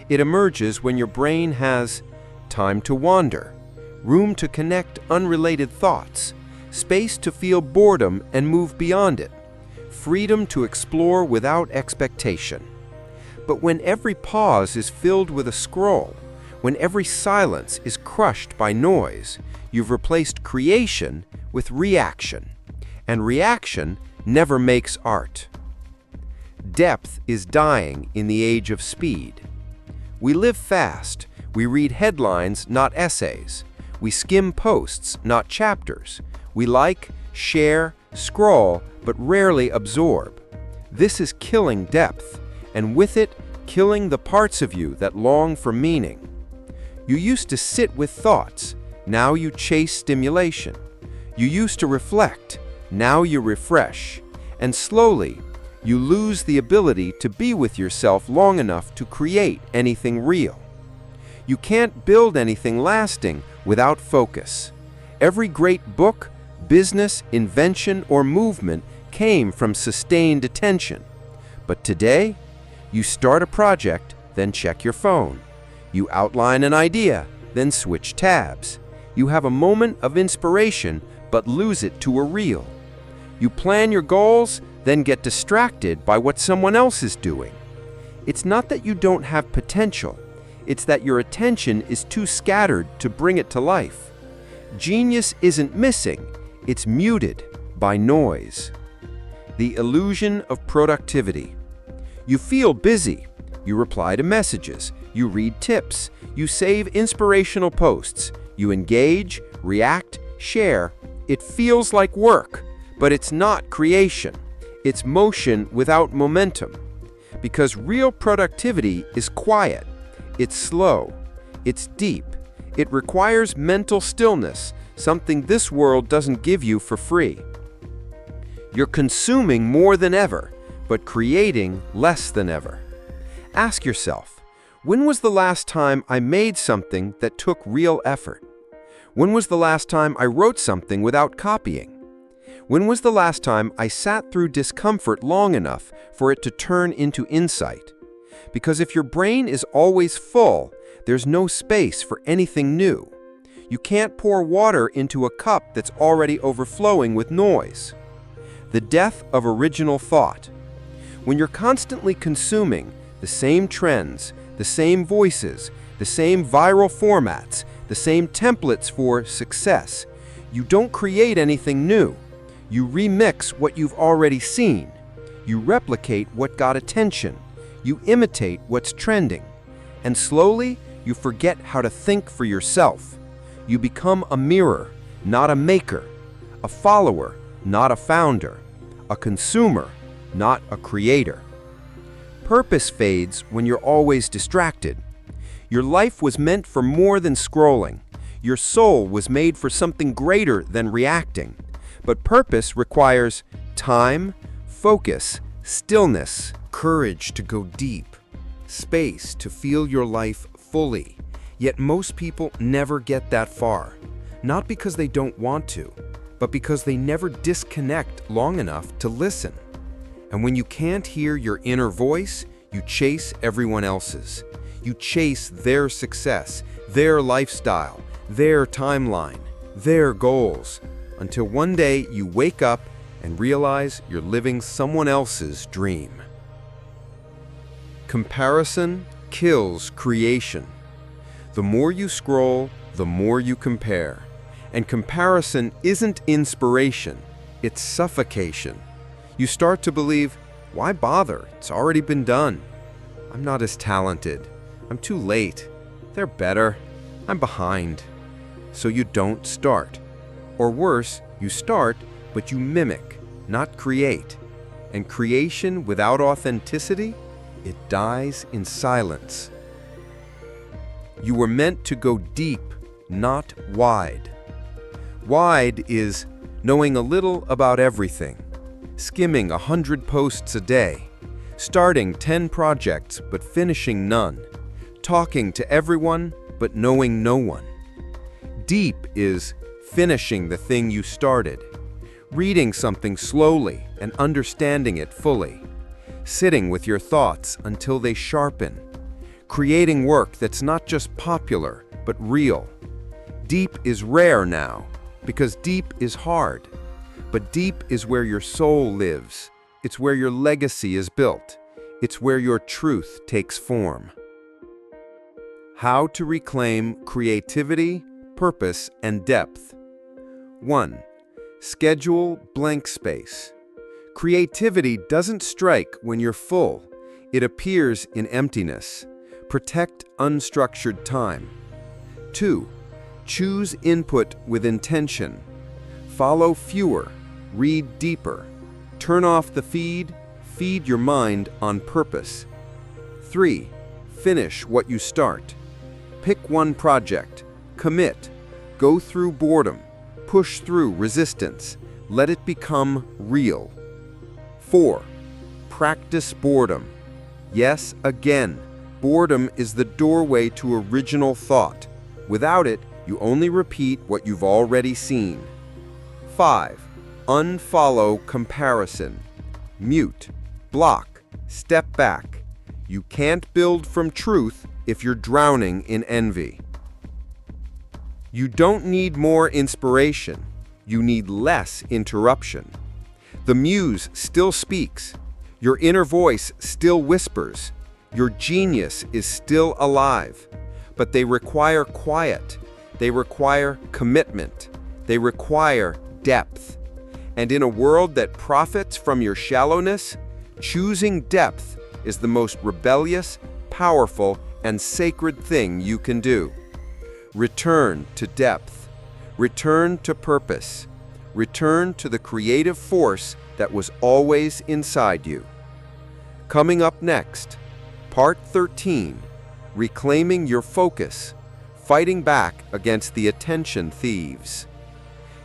It emerges when your brain has time to wander, room to connect unrelated thoughts, space to feel boredom and move beyond it, freedom to explore without expectation. But when every pause is filled with a scroll, when every silence is crushed by noise, you've replaced creation with reaction, and reaction never makes art. Depth is dying in the age of speed. We live fast. We read headlines, not essays. We skim posts, not chapters. We like, share, scroll, but rarely absorb. This is killing depth, and with it, killing the parts of you that long for meaning. You used to sit with thoughts, now you chase stimulation. You used to reflect, now you refresh. And slowly, you lose the ability to be with yourself long enough to create anything real. You can't build anything lasting without focus. Every great book, business, invention, or movement came from sustained attention. But today, you start a project, then check your phone. You outline an idea, then switch tabs. You have a moment of inspiration, but lose it to a reel. You plan your goals, then get distracted by what someone else is doing. It's not that you don't have potential, it's that your attention is too scattered to bring it to life. Genius isn't missing, it's muted by noise. The illusion of productivity. You feel busy. You reply to messages. You read tips. You save inspirational posts. You engage, react, share. It feels like work, but it's not creation. It's motion without momentum. Because real productivity is quiet. It's slow. It's deep. It requires mental stillness, something this world doesn't give you for free. You're consuming more than ever, but creating less than ever. Ask yourself, when was the last time I made something that took real effort? When was the last time I wrote something without copying? When was the last time I sat through discomfort long enough for it to turn into insight? Because if your brain is always full, there's no space for anything new. You can't pour water into a cup that's already overflowing with noise. The death of original thought. When you're constantly consuming the same trends, the same voices, the same viral formats, the same templates for success, you don't create anything new. You remix what you've already seen. You replicate what got attention. You imitate what's trending. And slowly, you forget how to think for yourself. You become a mirror, not a maker, a follower, not a founder, a consumer, not a creator. Purpose fades when you're always distracted. Your life was meant for more than scrolling. Your soul was made for something greater than reacting. But purpose requires time, focus, stillness, courage to go deep, space to feel your life fully. Yet most people never get that far. Not because they don't want to, but because they never disconnect long enough to listen. And when you can't hear your inner voice, you chase everyone else's. You chase their success, their lifestyle, their timeline, their goals, until one day you wake up and realize you're living someone else's dream. Comparison kills creation. The more you scroll, the more you compare. And comparison isn't inspiration, it's suffocation. You start to believe, why bother? It's already been done. I'm not as talented. I'm too late. They're better. I'm behind. So you don't start. Or worse, you start, but you mimic, not create. And creation without authenticity, it dies in silence. You were meant to go deep, not wide. Wide is knowing a little about everything, skimming 100 posts a day, starting 10 projects but finishing none, talking to everyone but knowing no one. Deep is finishing the thing you started, reading something slowly and understanding it fully, sitting with your thoughts until they sharpen, creating work that's not just popular but real. Deep is rare now, because deep is hard. But deep is where your soul lives. It's where your legacy is built. It's where your truth takes form. How to reclaim creativity, purpose, and depth. 1. Schedule blank space. Creativity doesn't strike when you're full. It appears in emptiness. Protect unstructured time. 2. Choose input with intention. Follow fewer, read deeper. Turn off the feed your mind on purpose. 3. Finish what you start. Pick one project. Commit. Go through boredom. Push through resistance. Let it become real. 4. Practice boredom. Yes, again, boredom is the doorway to original thought. Without it, you only repeat what you've already seen. 5. Unfollow comparison. Mute, block, step back. You can't build from truth if you're drowning in envy. You don't need more inspiration. You need less interruption. The muse still speaks. Your inner voice still whispers. Your genius is still alive. But they require quiet. They require commitment. They require depth. And in a world that profits from your shallowness, choosing depth is the most rebellious, powerful, and sacred thing you can do. Return to depth. Return to purpose. Return to the creative force that was always inside you. Coming up next, Part 13, Reclaiming Your Focus, Fighting Back Against the Attention Thieves.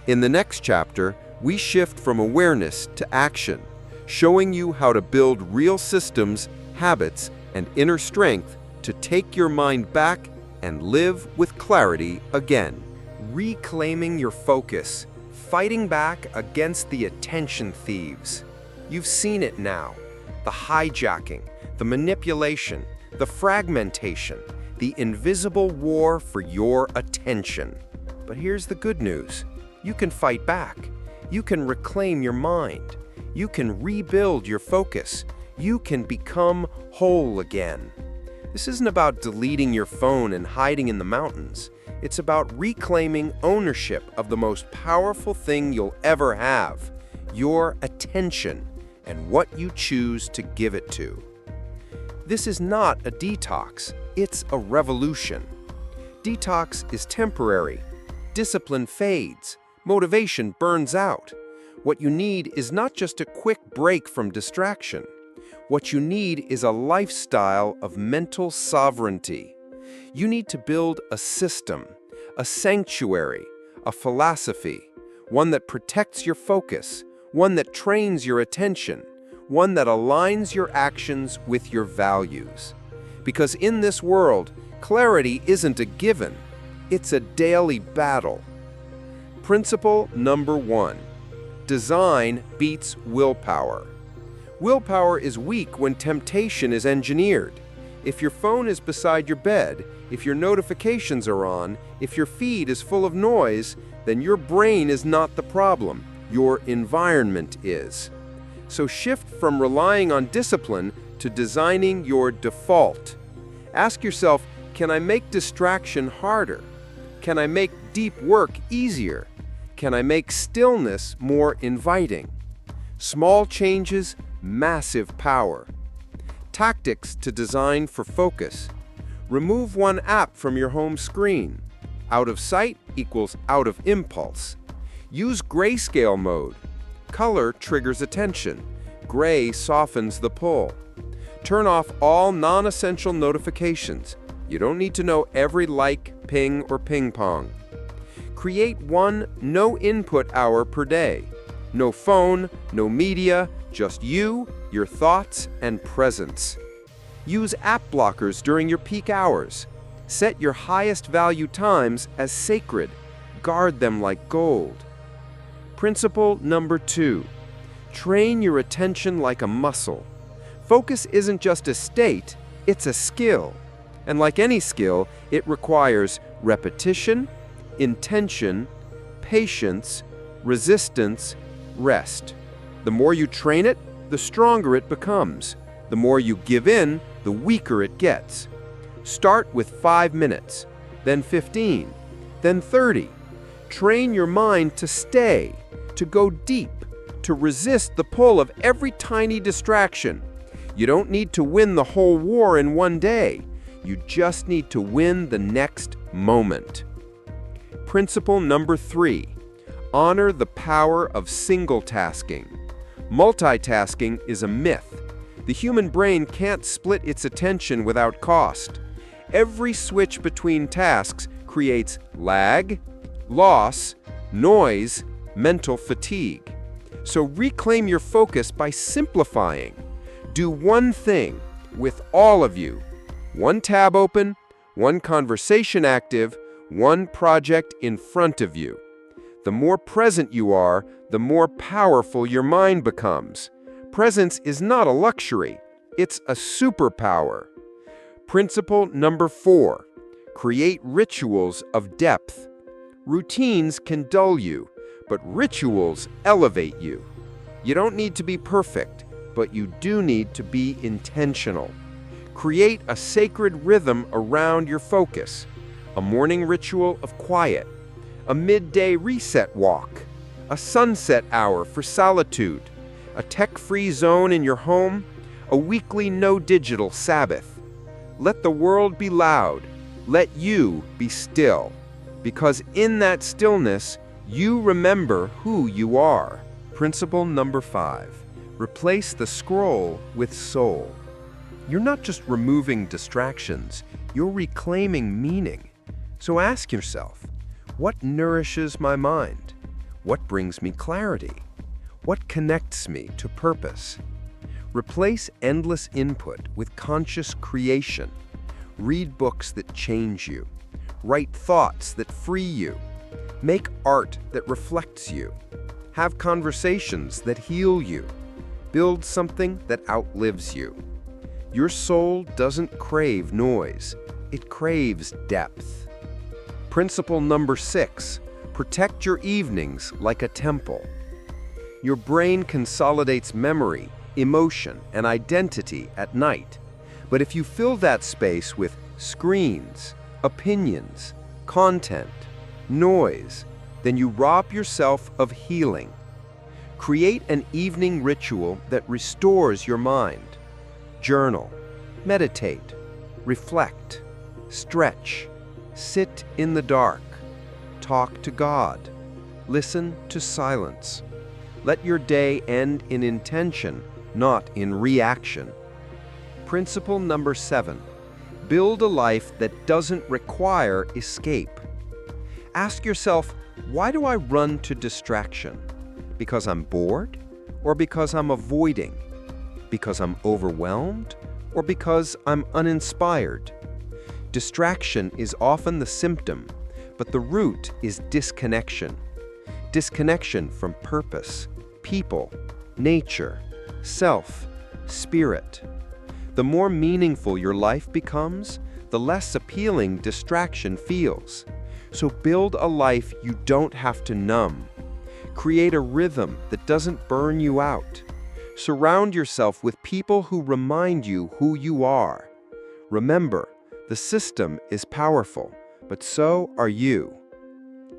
In the next chapter, we shift from awareness to action, showing you how to build real systems, habits, and inner strength to take your mind back and live with clarity again. Reclaiming your focus, fighting back against the attention thieves. You've seen it now. The hijacking, the manipulation, the fragmentation, the invisible war for your attention. But here's the good news. You can fight back. You can reclaim your mind. You can rebuild your focus. You can become whole again. This isn't about deleting your phone and hiding in the mountains. It's about reclaiming ownership of the most powerful thing you'll ever have, your attention, and what you choose to give it to. This is not a detox, it's a revolution. Detox is temporary. Discipline fades. Motivation burns out. What you need is not just a quick break from distraction. What you need is a lifestyle of mental sovereignty. You need to build a system, a sanctuary, a philosophy, one that protects your focus, one that trains your attention, one that aligns your actions with your values. Because in this world, clarity isn't a given, it's a daily battle. Principle number 1. Design beats willpower. Willpower is weak when temptation is engineered. If your phone is beside your bed, if your notifications are on, if your feed is full of noise, then your brain is not the problem. Your environment is. So shift from relying on discipline to designing your default. Ask yourself, can I make distraction harder? Can I make deep work easier? Can I make stillness more inviting? Small changes, massive power. Tactics to design for focus. Remove one app from your home screen. Out of sight equals out of impulse. Use grayscale mode. Color triggers attention. Gray softens the pull. Turn off all non-essential notifications. You don't need to know every like, ping, or ping pong. Create one no-input hour per day. No phone, no media, just you, your thoughts, and presence. Use app blockers during your peak hours. Set your highest value times as sacred. Guard them like gold. Principle number 2. Train your attention like a muscle. Focus isn't just a state, it's a skill. And like any skill, it requires repetition, intention, patience, resistance, rest. The more you train it, the stronger it becomes. The more you give in, the weaker it gets. Start with 5 minutes, then 15, then 30. Train your mind to stay, to go deep, to resist the pull of every tiny distraction. You don't need to win the whole war in one day. You just need to win the next moment. Principle number 3. Honor the power of single tasking. Multitasking is a myth. The human brain can't split its attention without cost. Every switch between tasks creates lag, loss, noise, mental fatigue. So reclaim your focus by simplifying. Do one thing with all of you. One tab open, one conversation active, one project in front of you. The more present you are, the more powerful your mind becomes. Presence is not a luxury, it's a superpower. Principle number 4, create rituals of depth. Routines can dull you, but rituals elevate you. You don't need to be perfect, but you do need to be intentional. Create a sacred rhythm around your focus. A morning ritual of quiet, a midday reset walk, a sunset hour for solitude, a tech-free zone in your home, a weekly no-digital Sabbath. Let the world be loud. Let you be still. Because in that stillness, you remember who you are. Principle number 5, replace the scroll with soul. You're not just removing distractions, you're reclaiming meaning. So ask yourself, what nourishes my mind? What brings me clarity? What connects me to purpose? Replace endless input with conscious creation. Read books that change you. Write thoughts that free you. Make art that reflects you. Have conversations that heal you. Build something that outlives you. Your soul doesn't crave noise. It craves depth. Principle number 6, protect your evenings like a temple. Your brain consolidates memory, emotion, and identity at night. But if you fill that space with screens, opinions, content, noise, then you rob yourself of healing. Create an evening ritual that restores your mind. Journal, meditate, reflect, stretch, sit in the dark, talk to God, listen to silence. Let your day end in intention, not in reaction. Principle number 7, build a life that doesn't require escape. Ask yourself, why do I run to distraction? Because I'm bored? Or because I'm avoiding? Because I'm overwhelmed? Or because I'm uninspired? Distraction is often the symptom, but the root is disconnection. Disconnection from purpose, people, nature, self, spirit. The more meaningful your life becomes, the less appealing distraction feels. So build a life you don't have to numb. Create a rhythm that doesn't burn you out. Surround yourself with people who remind you who you are. Remember, the system is powerful, but so are you.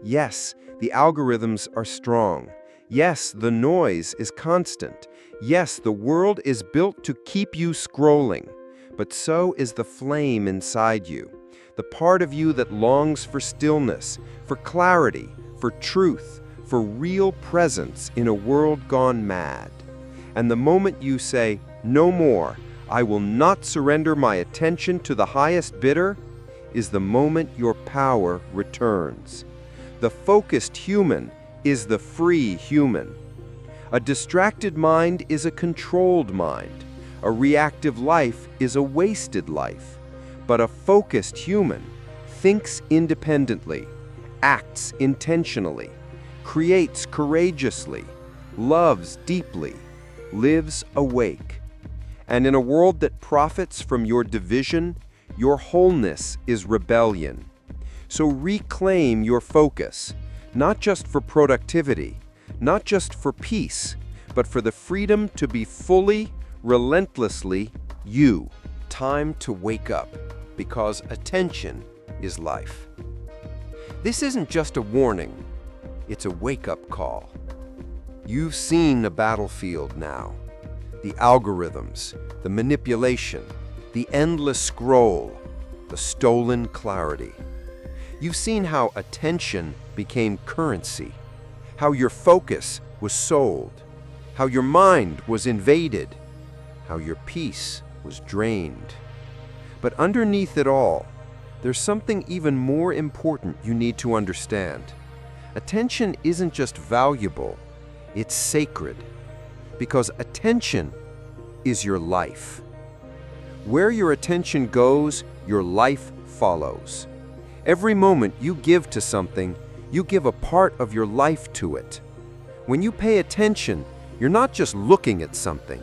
Yes, the algorithms are strong. Yes, the noise is constant. Yes, the world is built to keep you scrolling. But so is the flame inside you, the part of you that longs for stillness, for clarity, for truth, for real presence in a world gone mad. And the moment you say, "No more, I will not surrender my attention to the highest bidder," is the moment your power returns. The focused human is the free human. A distracted mind is a controlled mind. A reactive life is a wasted life. But a focused human thinks independently, acts intentionally, creates courageously, loves deeply, lives awake. And in a world that profits from your division, your wholeness is rebellion. So reclaim your focus, not just for productivity, not just for peace, but for the freedom to be fully, relentlessly you. Time to wake up, because attention is life. This isn't just a warning, it's a wake-up call. You've seen a battlefield now. The algorithms, the manipulation, the endless scroll, the stolen clarity. You've seen how attention became currency, how your focus was sold, how your mind was invaded, how your peace was drained. But underneath it all, there's something even more important you need to understand. Attention isn't just valuable, it's sacred. Because attention is your life. Where your attention goes, your life follows. Every moment you give to something, you give a part of your life to it. When you pay attention, you're not just looking at something.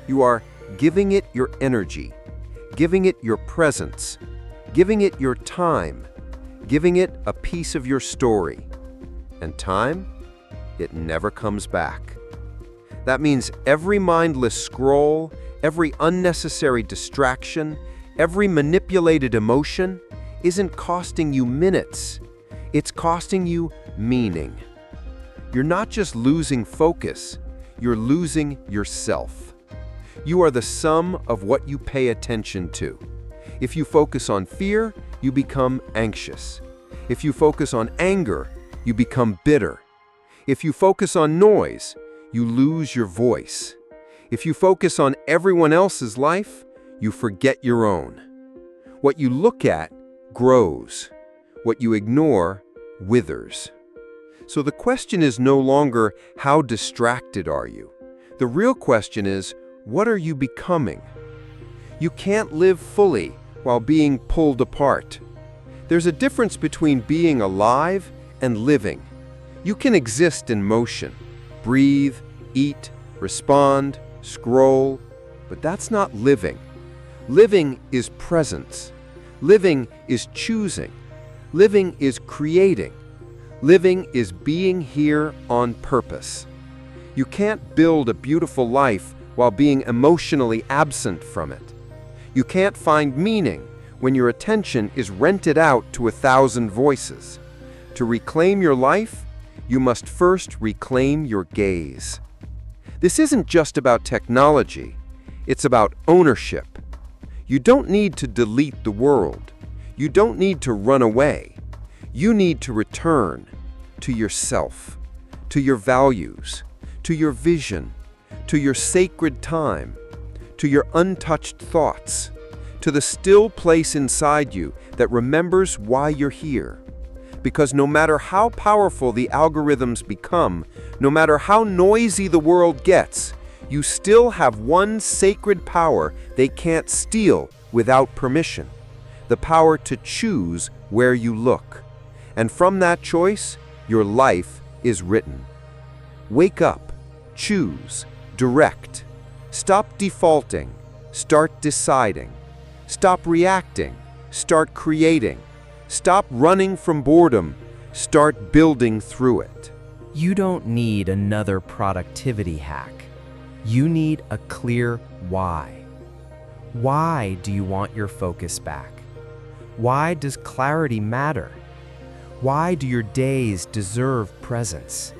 You are giving it your energy, giving it your presence, giving it your time, giving it a piece of your story. And time, it never comes back. That means every mindless scroll, every unnecessary distraction, every manipulated emotion isn't costing you minutes. It's costing you meaning. You're not just losing focus, you're losing yourself. You are the sum of what you pay attention to. If you focus on fear, you become anxious. If you focus on anger, you become bitter. If you focus on noise, you lose your voice. If you focus on everyone else's life, you forget your own. What you look at grows. What you ignore withers. So the question is no longer, how distracted are you? The real question is, what are you becoming? You can't live fully while being pulled apart. There's a difference between being alive and living. You can exist in motion, breathe, eat, respond, scroll, but that's not living. Living is presence. Living is choosing. Living is creating. Living is being here on purpose. You can't build a beautiful life while being emotionally absent from it. You can't find meaning when your attention is rented out to 1,000 voices. To reclaim your life, you must first reclaim your gaze. This isn't just about technology, it's about ownership. You don't need to delete the world. You don't need to run away. You need to return to yourself, to your values, to your vision, to your sacred time, to your untouched thoughts, to the still place inside you that remembers why you're here. Because no matter how powerful the algorithms become, no matter how noisy the world gets, you still have one sacred power they can't steal without permission. The power to choose where you look. And from that choice, your life is written. Wake up, choose, direct. Stop defaulting, start deciding. Stop reacting, start creating. Stop running from boredom, start building through it. You don't need another productivity hack. You need a clear why. Why do you want your focus back? Why does clarity matter? Why do your days deserve presence?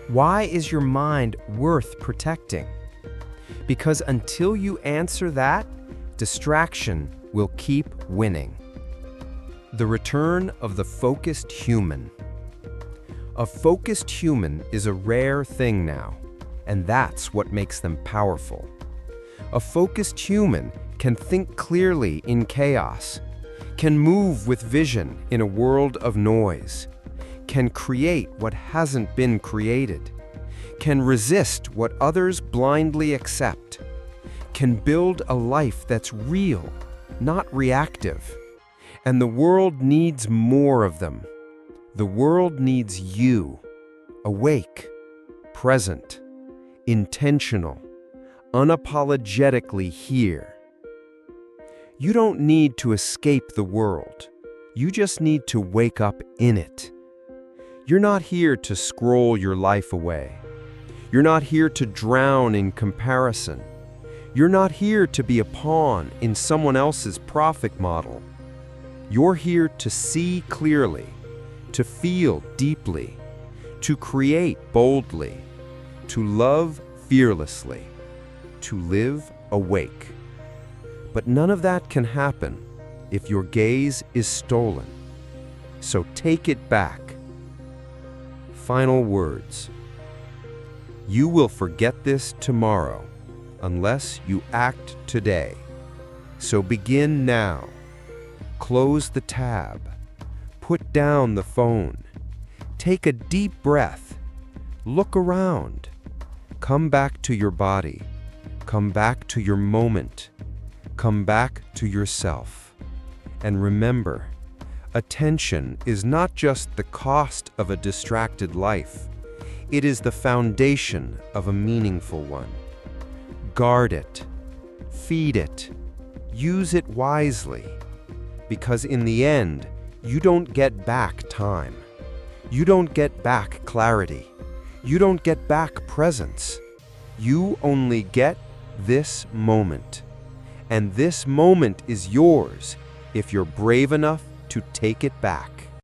Why is your mind worth protecting? Because until you answer that, distraction will keep winning. The return of the focused human. A focused human is a rare thing now, and that's what makes them powerful. A focused human can think clearly in chaos, can move with vision in a world of noise, can create what hasn't been created, can resist what others blindly accept, can build a life that's real, not reactive. And the world needs more of them. The world needs you, awake, present, intentional, unapologetically here. You don't need to escape the world. You just need to wake up in it. You're not here to scroll your life away. You're not here to drown in comparison. You're not here to be a pawn in someone else's profit model. You're here to see clearly, to feel deeply, to create boldly, to love fearlessly, to live awake. But none of that can happen if your gaze is stolen. So take it back. Final words. You will forget this tomorrow, unless you act today. So begin now. Close the tab. Put down the phone. Take a deep breath. Look around. Come back to your body. Come back to your moment. Come back to yourself. And remember, attention is not just the cost of a distracted life. It is the foundation of a meaningful one. Guard it. Feed it. Use it wisely. Because in the end, you don't get back time. You don't get back clarity. You don't get back presence. You only get this moment. And this moment is yours if you're brave enough to take it back.